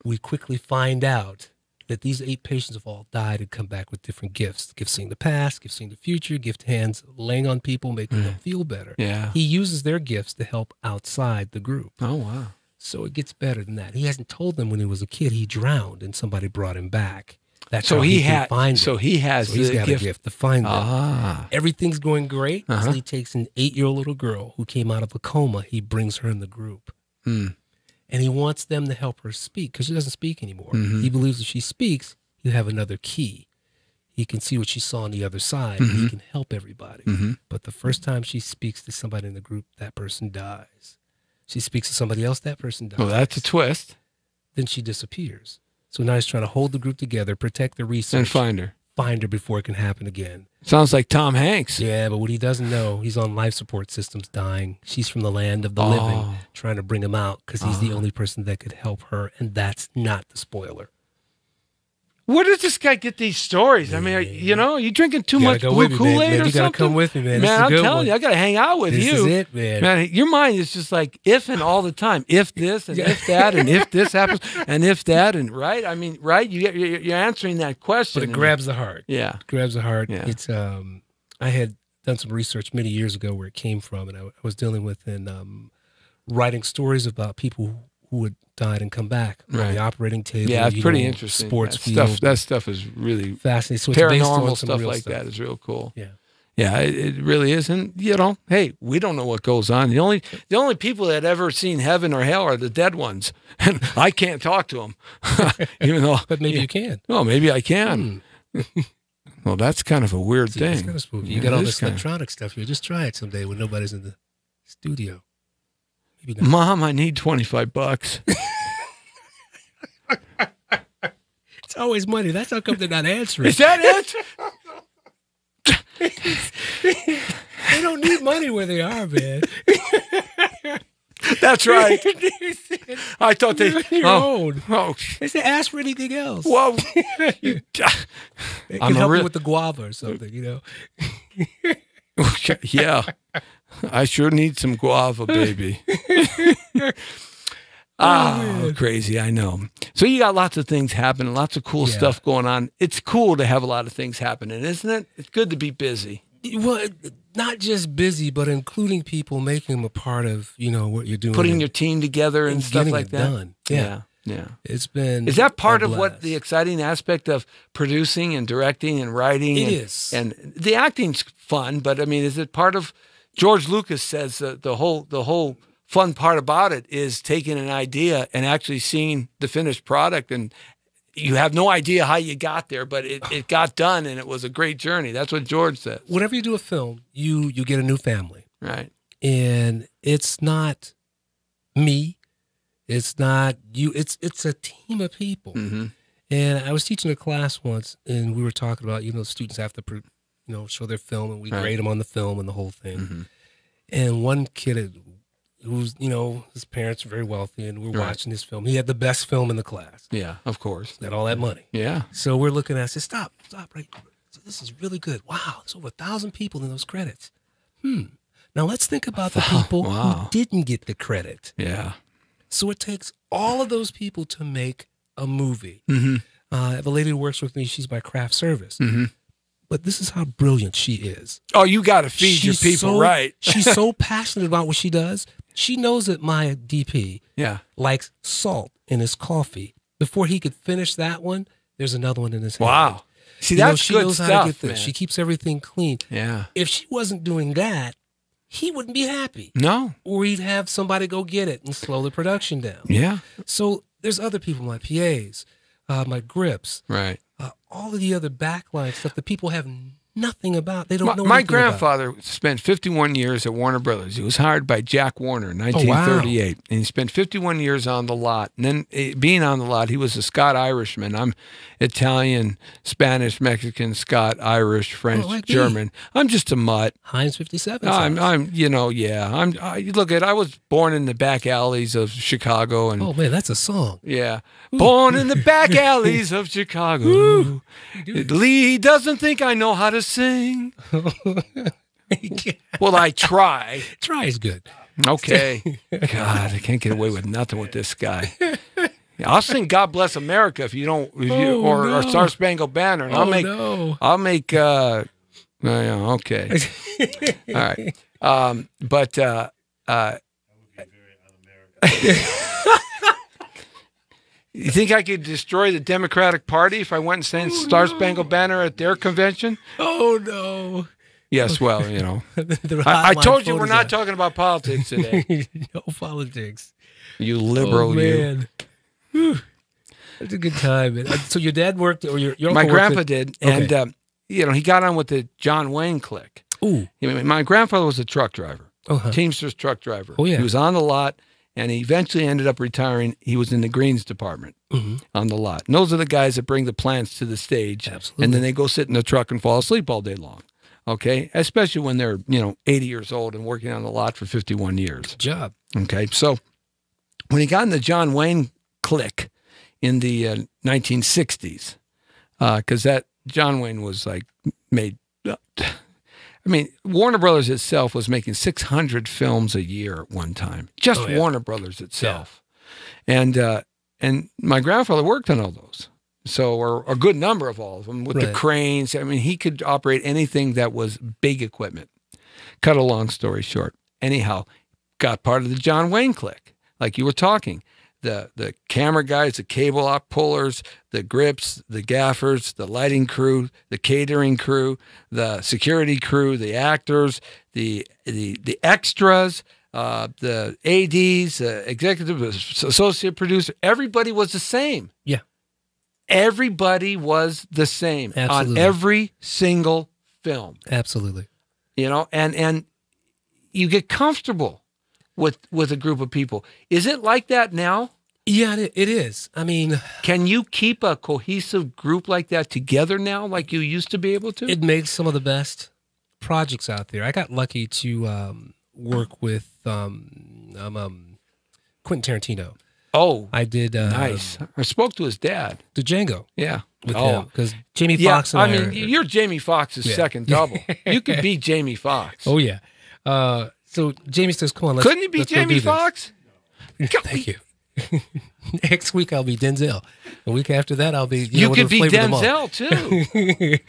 Speaker 3: We quickly find out that these 8 patients have all died and come back with different gifts. Gifts seeing the past, gifts seeing the future, gift hands laying on people, making them feel better.
Speaker 2: Yeah.
Speaker 3: He uses their gifts to help outside the group.
Speaker 2: Oh, wow.
Speaker 3: So it gets better than that. He hasn't told them when he was a kid he drowned and somebody brought him back. That's
Speaker 2: So
Speaker 3: how
Speaker 2: he
Speaker 3: can
Speaker 2: had.
Speaker 3: find
Speaker 2: So
Speaker 3: them.
Speaker 2: he has
Speaker 3: So he's
Speaker 2: the
Speaker 3: got
Speaker 2: gift.
Speaker 3: a gift to find them.
Speaker 2: Ah.
Speaker 3: Everything's going great.
Speaker 2: Uh-huh.
Speaker 3: So he takes an 8-year-old little girl who came out of a coma. He brings her in the group.
Speaker 2: Hmm.
Speaker 3: And he wants them to help her speak because she doesn't speak anymore.
Speaker 2: Mm-hmm.
Speaker 3: He believes if she speaks, you have another key. He can see what she saw on the other side. And
Speaker 2: Mm-hmm.
Speaker 3: he can help everybody. But the first time she speaks to somebody in the group, that person dies. She speaks to somebody else, that person dies.
Speaker 2: Well, that's a twist.
Speaker 3: Then she disappears. So now he's trying to hold the group together, protect the research,
Speaker 2: And find her.
Speaker 3: find her before it can happen again.
Speaker 2: Sounds like Tom Hanks.
Speaker 3: Yeah, but what he doesn't know, he's on life support systems dying. She's from the land of the living, trying to bring him out because he's the only person that could help her, and that's not the spoiler.
Speaker 2: Where does this guy get these stories? I mean, you drinking too much
Speaker 3: go
Speaker 2: blue
Speaker 3: with me, man.
Speaker 2: Kool-Aid or
Speaker 3: You
Speaker 2: something?
Speaker 3: gotta come with me, man. This is a
Speaker 2: I'm
Speaker 3: good
Speaker 2: telling
Speaker 3: one.
Speaker 2: you, I got to hang out with
Speaker 3: This
Speaker 2: you.
Speaker 3: is it, man.
Speaker 2: Man, your mind is just like if and all the time. If this and if that and if this happens and if that and right. I mean, right? You're answering that question.
Speaker 3: But it grabs the heart.
Speaker 2: Yeah.
Speaker 3: It grabs the heart.
Speaker 2: Yeah.
Speaker 3: It's I had done some research many years ago where it came from, and I was dealing with writing stories about people who had died and come back on
Speaker 2: Right.
Speaker 3: the operating table.
Speaker 2: Yeah, it's pretty interesting.
Speaker 3: Sports
Speaker 2: that
Speaker 3: field.
Speaker 2: stuff. That stuff is really
Speaker 3: Fascinating. So it's based on
Speaker 2: paranormal
Speaker 3: some
Speaker 2: stuff
Speaker 3: real
Speaker 2: like
Speaker 3: stuff.
Speaker 2: that is real cool.
Speaker 3: Yeah.
Speaker 2: Yeah, it really is. And hey, we don't know what goes on. The only people that ever seen heaven or hell are the dead ones, and I can't talk to them, even though.
Speaker 3: But maybe you can.
Speaker 2: Oh, maybe I can. Well, that's kind of a weird
Speaker 3: See, it's
Speaker 2: thing.
Speaker 3: kind of spooky.
Speaker 2: Yeah,
Speaker 3: You got all
Speaker 2: it
Speaker 3: this
Speaker 2: is kinda-
Speaker 3: electronic stuff here. Just try it someday when nobody's in the studio. Maybe not.
Speaker 2: Mom, I need $25.
Speaker 3: It's always money. That's how come they're not answering.
Speaker 2: Is that it?
Speaker 3: They don't need money where they are, man.
Speaker 2: That's right. I thought they.
Speaker 3: Your own.
Speaker 2: Oh,
Speaker 3: They say ask for anything else.
Speaker 2: whoa.
Speaker 3: They can
Speaker 2: I'm a
Speaker 3: help
Speaker 2: real-
Speaker 3: you with the guava or something,
Speaker 2: Yeah, I sure need some guava, baby. Crazy, I know. So you got lots of things happening, lots of cool
Speaker 3: Yeah.
Speaker 2: stuff going on. It's cool to have a lot of things happening, isn't it? It's good to be busy.
Speaker 3: Well, not just busy, but including people, making them a part of, what you're doing.
Speaker 2: Putting
Speaker 3: and-
Speaker 2: your team together and stuff
Speaker 3: getting
Speaker 2: like
Speaker 3: it
Speaker 2: that.
Speaker 3: done. Yeah.
Speaker 2: Yeah.
Speaker 3: It's been.
Speaker 2: Is that part
Speaker 3: a
Speaker 2: of what
Speaker 3: blast.
Speaker 2: the exciting aspect of producing and directing and writing?
Speaker 3: It
Speaker 2: and,
Speaker 3: is.
Speaker 2: And the acting's fun, but I mean, is it part of? George Lucas says the whole fun part about it is taking an idea and actually seeing the finished product, and you have no idea how you got there, but it got done, and it was a great journey. That's what George says.
Speaker 3: Whenever you do a film, you get a new family,
Speaker 2: Right.
Speaker 3: and it's not me, it's not you, it's a team of people.
Speaker 2: Mm-hmm.
Speaker 3: And I was teaching a class once, and we were talking about, students have to, show their film, and we
Speaker 2: Right.
Speaker 3: grade them on the film and the whole thing.
Speaker 2: Mm-hmm.
Speaker 3: And one kid who's, his parents are very wealthy, and we're
Speaker 2: Right.
Speaker 3: watching his film. He had the best film in the class.
Speaker 2: Yeah, of course.
Speaker 3: Got all that money.
Speaker 2: Yeah.
Speaker 3: So we're looking at it. I said, stop, right? So this is really good. Wow, there's over 1,000 people in those credits. Now let's think about the people
Speaker 2: Wow.
Speaker 3: who didn't get the credit.
Speaker 2: Yeah.
Speaker 3: So it takes all of those people to make a movie.
Speaker 2: Mm-hmm.
Speaker 3: I have a lady who works with me. She's my craft service.
Speaker 2: Mm-hmm.
Speaker 3: But this is how brilliant she is.
Speaker 2: Oh, you got to feed your people, right?
Speaker 3: She's so passionate about what she does. She knows that my DP
Speaker 2: Yeah.
Speaker 3: likes salt in his coffee. Before he could finish that one, there's another one in his hand.
Speaker 2: Wow. See,
Speaker 3: You know,
Speaker 2: that's
Speaker 3: she
Speaker 2: good
Speaker 3: knows how to
Speaker 2: stuff,
Speaker 3: get this.
Speaker 2: man.
Speaker 3: She keeps everything clean.
Speaker 2: Yeah.
Speaker 3: If she wasn't doing that, he wouldn't be happy.
Speaker 2: No.
Speaker 3: Or he'd have somebody go get it and slow the production down.
Speaker 2: Yeah.
Speaker 3: So there's other people, my PAs, my grips,
Speaker 2: Right.
Speaker 3: all of the other backline stuff that people have nothing about. They don't know
Speaker 2: My
Speaker 3: anything about.
Speaker 2: grandfather spent 51 years at Warner Brothers. He was hired by Jack Warner in 1938, and he spent 51 years on the lot. And then being on the lot, he was a Scot-Irishman. I'm Italian, Spanish, Mexican, Scot, Irish, French,
Speaker 3: like me.
Speaker 2: German. I'm just a mutt.
Speaker 3: Heinz 57.
Speaker 2: I'm
Speaker 3: size.
Speaker 2: look at, I was born in the back alleys of Chicago, and
Speaker 3: Oh man, that's a song.
Speaker 2: yeah, born in the back alleys of Chicago. Lee doesn't think I know how to sing. Well, I try.
Speaker 3: Try is good.
Speaker 2: Okay. God, I can't get away with nothing with this guy. Yeah, I'll sing "God Bless America" if you don't, or "Star Spangled Banner," and
Speaker 3: no.
Speaker 2: I'll make. Yeah, okay. All right. You think I could destroy the Democratic Party if I went and sang "Star Spangled Banner" at their convention?
Speaker 3: Oh no.
Speaker 2: Yes. Well, you know,
Speaker 3: The
Speaker 2: I
Speaker 3: hotline
Speaker 2: told you we're
Speaker 3: photos
Speaker 2: not
Speaker 3: are-
Speaker 2: talking about politics today.
Speaker 3: No politics.
Speaker 2: You liberal,
Speaker 3: Oh,
Speaker 2: you.
Speaker 3: man. Whew. That's a good time. Man. So your dad worked, or your uncle
Speaker 2: My
Speaker 3: worked
Speaker 2: grandpa
Speaker 3: at-
Speaker 2: did,
Speaker 3: Okay.
Speaker 2: and he got on with the John Wayne clique.
Speaker 3: Ooh.
Speaker 2: My grandfather was a truck driver,
Speaker 3: Uh-huh.
Speaker 2: Teamsters truck driver.
Speaker 3: Oh, yeah.
Speaker 2: He was on the lot, and he eventually ended up retiring. He was in the greens department
Speaker 3: Mhm.
Speaker 2: on the lot. And those are the guys that bring the plants to the stage,
Speaker 3: Absolutely.
Speaker 2: and then they go sit in the truck and fall asleep all day long. Okay, especially when they're 80 years old and working on the lot for 51 years.
Speaker 3: Good job.
Speaker 2: Okay, so when he got in the John Wayne clique in the 1960s, because that John Wayne was like made. I mean, Warner Brothers itself was making 600 films a year at one time. Just Warner Brothers itself, and my grandfather worked on all those. So, or a good number of all of them with the cranes. I mean, he could operate anything that was big equipment. Cut a long story short. Anyhow, got part of the John Wayne clique, like you were talking. The camera guys, the cable op pullers, the grips, the gaffers, the lighting crew, the catering crew, the security crew, the actors, the extras, the ADs, executive associate producer. Everybody was the same.
Speaker 3: Yeah.
Speaker 2: Everybody was the same on every single film.
Speaker 3: Absolutely.
Speaker 2: You know, and you get comfortable with a group of people. Is it like that now?
Speaker 3: Yeah, it is. I mean,
Speaker 2: can you keep a cohesive group like that together now, like you used to be able to?
Speaker 3: It makes some of the best projects out there. I got lucky to work with Quentin Tarantino.
Speaker 2: Oh,
Speaker 3: I did.
Speaker 2: Nice. I spoke to his dad.
Speaker 3: To Django.
Speaker 2: Yeah.
Speaker 3: With him. Because Jamie Foxx and
Speaker 2: I mean, you're Jamie Foxx's second double. You could be Jamie Foxx.
Speaker 3: Oh, yeah. So Jamie says, come on,
Speaker 2: couldn't you be Jamie Foxx?
Speaker 3: Thank you. Next week I'll be Denzel. The week after that I'll be.
Speaker 2: You could be Denzel too.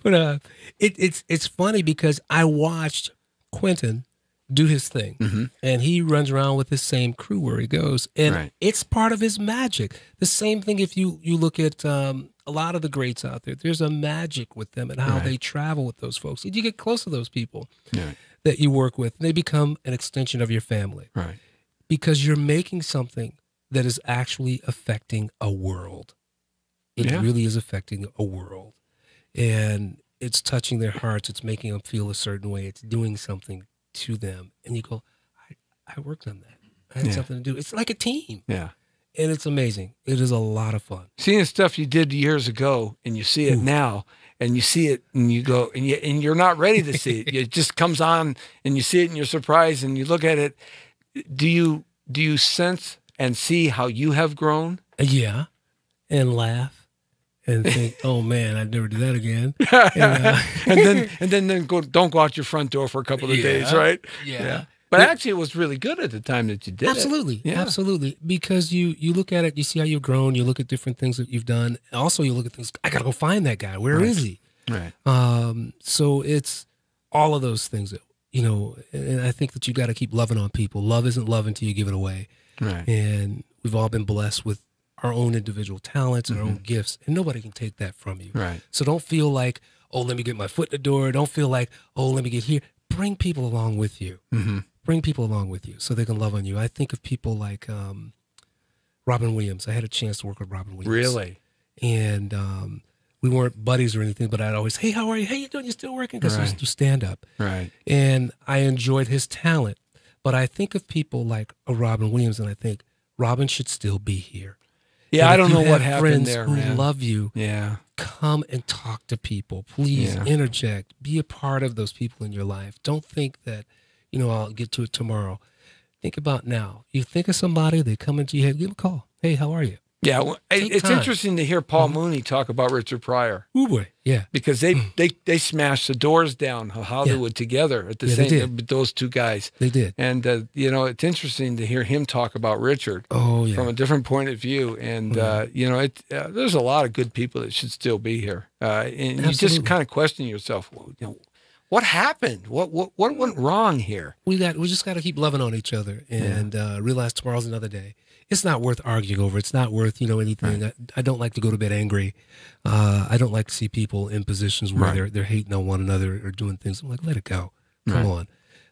Speaker 3: But it's funny because I watched Quentin do his thing, and he runs around with his same crew where he goes, and it's part of his magic. The same thing if you look at a lot of the greats out there. There's a magic with them and how they travel with those folks. You get close to those people that you work with, they become an extension of your family, because you're making something that is actually affecting a world. It really is affecting a world. And it's touching their hearts. It's making them feel a certain way. It's doing something to them. And you go, I worked on that. I had something to do. It's like a team.
Speaker 2: Yeah.
Speaker 3: And it's amazing. It is a lot of fun.
Speaker 2: Seeing stuff you did years ago and you see it now and you see it and you go, and you're not ready to see it. It just comes on and you see it and you're surprised and you look at it. Do you sense and see how you have grown?
Speaker 3: Yeah. And laugh and think, oh man, I'd never do that again.
Speaker 2: And then go, don't go out your front door for a couple of days, right?
Speaker 3: Yeah.
Speaker 2: But actually, it was really good at the time that you did
Speaker 3: it. Absolutely. Because you look at it, you see how you've grown, you look at different things that you've done. Also, you look at things, I got to go find that guy. Where is he?
Speaker 2: Right.
Speaker 3: So it's all of those things that, and I think that you got to keep loving on people. Love isn't love until you give it away.
Speaker 2: Right.
Speaker 3: And we've all been blessed with our own individual talents and our own gifts, and nobody can take that from you.
Speaker 2: Right.
Speaker 3: So don't feel like, oh, let me get my foot in the door. Don't feel like, oh, let me get here. Bring people along with you. Bring people along with you so they can love on you. I think of people like Robin Williams. I had a chance to work with Robin Williams.
Speaker 2: Really?
Speaker 3: And we weren't buddies or anything, but I'd always, hey, how are you? Hey, you doing? You still working? Because I used to stand up.
Speaker 2: Right.
Speaker 3: And I enjoyed his talent. But I think of people like a Robin Williams, and I think Robin should still be here.
Speaker 2: Yeah, I don't know what happened there,
Speaker 3: man.
Speaker 2: man.
Speaker 3: Who love you.
Speaker 2: Yeah.
Speaker 3: Come and talk to people. Please interject. Be a part of those people in your life. Don't think that, I'll get to it tomorrow. Think about now. You think of somebody, they come into your head, give them a call. Hey, how are you?
Speaker 2: Yeah, well, it's interesting to hear Paul Mooney talk about Richard Pryor.
Speaker 3: Ooh, boy, yeah.
Speaker 2: Because they smashed the doors down of Hollywood together at the same, those two guys.
Speaker 3: They did.
Speaker 2: And, it's interesting to hear him talk about Richard from a different point of view. And, there's a lot of good people that should still be here. And you just kind of question yourself, what happened? What went wrong here?
Speaker 3: We just got to keep loving on each other and realize tomorrow's another day. It's not worth arguing over. It's not worth, anything. Right. I don't like to go to bed angry. I don't like to see people in positions where they're hating on one another or doing things. I'm like, let it go. Come on.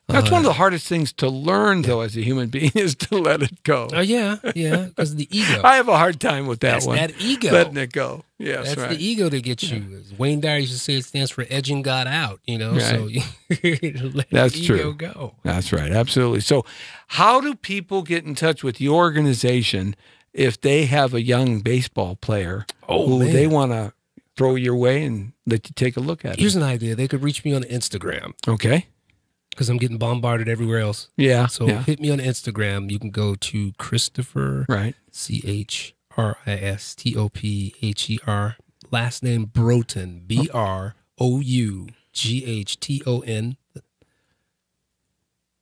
Speaker 2: That's one of the hardest things to learn, though, as a human being, is to let it go.
Speaker 3: Yeah, because the ego.
Speaker 2: I have a hard time with that one.
Speaker 3: That ego.
Speaker 2: Letting it go. Yes,
Speaker 3: that's the ego that gets you. As Wayne Dyer used to say, it stands for edging God out, so you let the ego go.
Speaker 2: That's right, absolutely. So how do people get in touch with your organization if they have a young baseball player who they want to throw your way and let you take a look at it?
Speaker 3: Here's an idea. They could reach me on Instagram.
Speaker 2: Okay.
Speaker 3: Because I'm getting bombarded everywhere else.
Speaker 2: Yeah.
Speaker 3: So hit me on Instagram. You can go to Christopher,
Speaker 2: right?
Speaker 3: CHRISTOPHER last name Broughton, BROUGHTON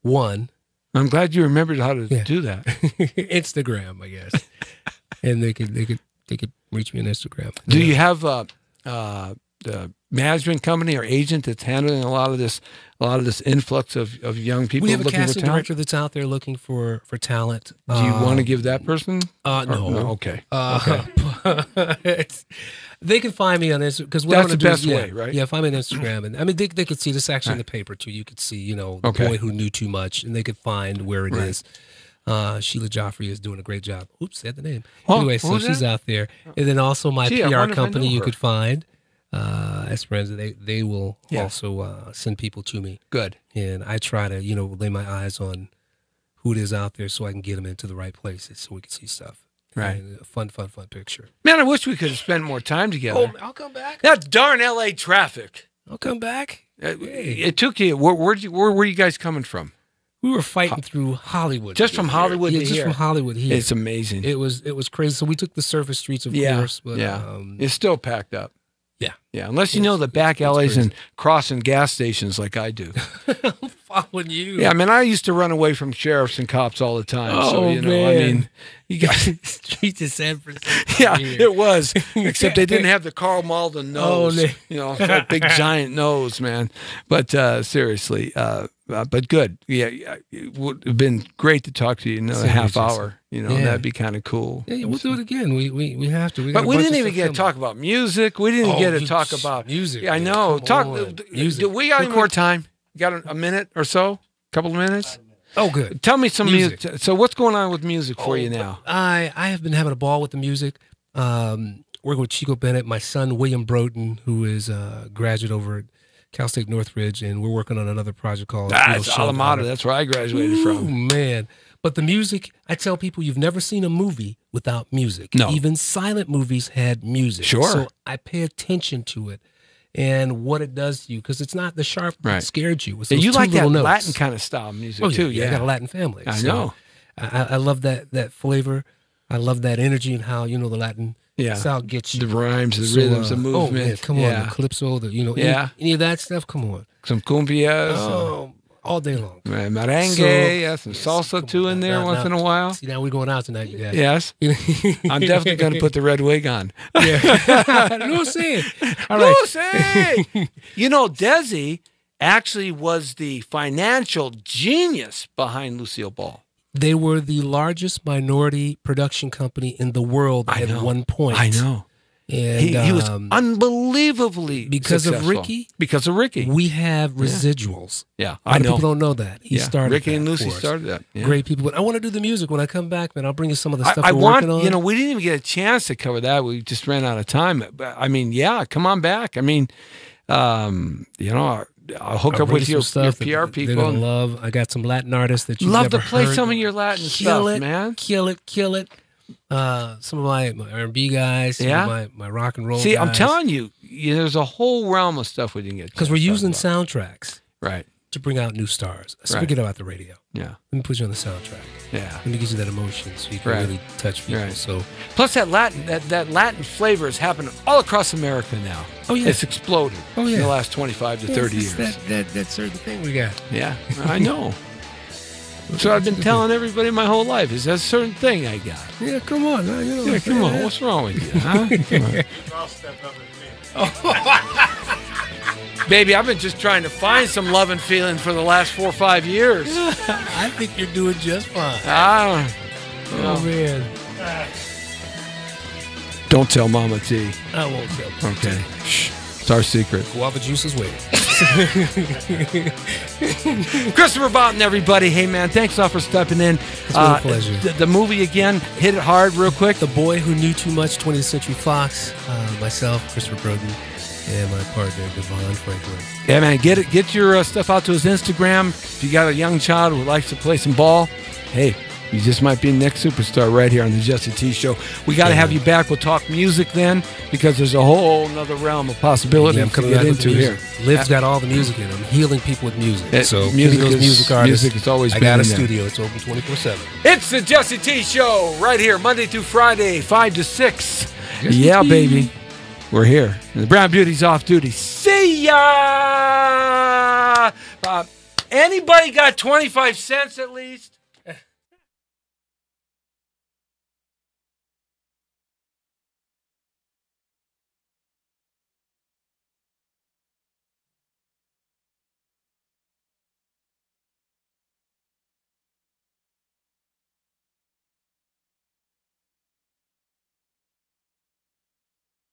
Speaker 3: 1.
Speaker 2: I'm glad you remembered how to do that.
Speaker 3: Instagram, I guess. And they could reach me on Instagram.
Speaker 2: Do you have the management company or agent that's handling a lot of this influx of young people?
Speaker 3: We have a
Speaker 2: looking for
Speaker 3: casting
Speaker 2: talent?
Speaker 3: director that's out there looking for talent.
Speaker 2: Do you want to give that person?
Speaker 3: No.
Speaker 2: Okay.
Speaker 3: They can find me on Instagram because
Speaker 2: That's the best way, right?
Speaker 3: Yeah, if I'm on Instagram, and I mean they could see this actually in the paper too. You could see, the boy who knew too much, and they could find where it is. Sheila Joffrey is doing a great job. Oops, said the name. Anyway, so she's out there, and then also my PR company you could find. Esperanza, they will also send people to me.
Speaker 2: Good.
Speaker 3: And I try to lay my eyes on who it is out there so I can get them into the right places so we can see stuff.
Speaker 2: Right.
Speaker 3: And a fun picture.
Speaker 2: Man, I wish we could have spent more time together.
Speaker 3: Oh, I'll come back.
Speaker 2: That darn LA traffic.
Speaker 3: I'll come back.
Speaker 2: It took you. Where were you guys coming from?
Speaker 3: We were fighting through Hollywood.
Speaker 2: Just from Hollywood to here.
Speaker 3: Just from Hollywood here.
Speaker 2: It's amazing.
Speaker 3: It was crazy. So we took the surface streets, of course. But,
Speaker 2: it's still packed up.
Speaker 3: Yeah.
Speaker 2: Unless you know the back alleys and crossing gas stations like I do.
Speaker 3: I'm following you.
Speaker 2: Yeah, I mean, I used to run away from sheriffs and cops all the time.
Speaker 3: Oh,
Speaker 2: so,
Speaker 3: man.
Speaker 2: I mean, you got
Speaker 3: streets of San Francisco.
Speaker 2: Yeah, it was. Except they didn't have the Karl Malden nose. It's that big giant nose, man. But seriously, but good. Yeah, it would have been great to talk to you another half hour. That'd be kind of cool.
Speaker 3: Yeah, we'll do it again. We have to.
Speaker 2: But we didn't even get to talk about music. We didn't get to talk about
Speaker 3: music.
Speaker 2: Yeah, I know.
Speaker 3: Music.
Speaker 2: Do we got any more time? Got a minute or so? Couple of minutes?
Speaker 3: Oh, good.
Speaker 2: Tell me some music. So what's going on with music for you now?
Speaker 3: I have been having a ball with the music. Working with Chico Bennett, my son William Broughton, who is a graduate over at Cal State Northridge, and we're working on another project called
Speaker 2: It's alma mater. That's where I graduated from.
Speaker 3: Oh, man. But the music, I tell people, you've never seen a movie without music.
Speaker 2: No.
Speaker 3: Even silent movies had music.
Speaker 2: Sure.
Speaker 3: So I pay attention to it and what it does to you, because it's not the sharp that scared you. It's those
Speaker 2: you
Speaker 3: two
Speaker 2: like that
Speaker 3: little notes.
Speaker 2: Latin kind of style music too.
Speaker 3: Yeah, I got a Latin family.
Speaker 2: I know.
Speaker 3: I love that flavor. I love that energy and how, the Latin style gets you.
Speaker 2: The rhymes, the rhythms, the movement.
Speaker 3: Oh, man, come on. The calypso, any of that stuff, come on.
Speaker 2: Some cumbias.
Speaker 3: All day long.
Speaker 2: Merengue, some salsa too in there once in a while.
Speaker 3: See, now we're going out tonight, you guys.
Speaker 2: Yes. I'm definitely going to put the red wig on.
Speaker 3: Yeah. No saying. All right.
Speaker 2: No saying. Desi actually was the financial genius behind Lucille Ball.
Speaker 3: They were the largest minority production company in the world at one point.
Speaker 2: I know.
Speaker 3: And
Speaker 2: he was unbelievably successful. Because of Ricky.
Speaker 3: We have residuals.
Speaker 2: Yeah,
Speaker 3: a lot of people don't know that. He started
Speaker 2: Ricky and
Speaker 3: that
Speaker 2: Lucy
Speaker 3: for us.
Speaker 2: started that. Yeah.
Speaker 3: Great people. But I want to do the music when I come back, man. I'll bring you some of the stuff
Speaker 2: we're
Speaker 3: working on.
Speaker 2: We didn't even get a chance to cover that. We just ran out of time. But I mean, come on back. I mean, I'll hook up with your PR people.
Speaker 3: They're gonna love. I got some Latin artists that you
Speaker 2: love
Speaker 3: never
Speaker 2: to play
Speaker 3: heard.
Speaker 2: some of your Latin stuff, man.
Speaker 3: Kill it. Some of my R&B guys, some of my rock and roll
Speaker 2: See,
Speaker 3: guys.
Speaker 2: I'm telling you, there's a whole realm of stuff we didn't get.
Speaker 3: Because we're using soundtracks
Speaker 2: to
Speaker 3: bring out new stars. Let's forget about the radio.
Speaker 2: Yeah.
Speaker 3: Let me put you on the soundtrack.
Speaker 2: Yeah.
Speaker 3: Let me get you that emotion so you can really touch people. So
Speaker 2: plus that Latin flavor is happening all across America now.
Speaker 3: Oh yeah.
Speaker 2: It's exploded in the last 25 to 30 years.
Speaker 3: That certain thing we got.
Speaker 2: Yeah, I know. So I've been telling everybody my whole life is that a certain thing I got.
Speaker 3: Yeah, come on.
Speaker 2: Come on. What's wrong with you, huh? Baby, I've been just trying to find some love and feeling for the last 4 or 5 years.
Speaker 3: I think you're doing just fine.
Speaker 2: Oh,
Speaker 3: man.
Speaker 2: Don't tell Mama T.
Speaker 3: I won't tell.
Speaker 2: Okay. Shh. It's our secret.
Speaker 3: Guava juice is waiting.
Speaker 2: Christopher Boughton, everybody. Hey, man, thanks all for stepping in.
Speaker 3: It's been a pleasure.
Speaker 2: The movie again, hit it hard real quick.
Speaker 3: The Boy Who Knew Too Much, 20th Century Fox. Myself, Christopher Broughton, and my partner, Devon Franklin.
Speaker 2: Yeah, man, get your stuff out to his Instagram. If you got a young child who likes to play some ball, hey, you just might be the next superstar right here on the Jesse T Show. We got to have you back. We'll talk music then, because there's a whole other realm of possibility to get into here.
Speaker 3: Liv's got all the music in him, healing people with music. So
Speaker 2: music has always been
Speaker 3: I got a
Speaker 2: in there.
Speaker 3: studio. It's open 24/7.
Speaker 2: It's the Jesse T Show right here, Monday through Friday, 5 to 6. Yeah, baby. We're here. The Brown Beauty's off duty. See ya! Anybody got 25 cents at least?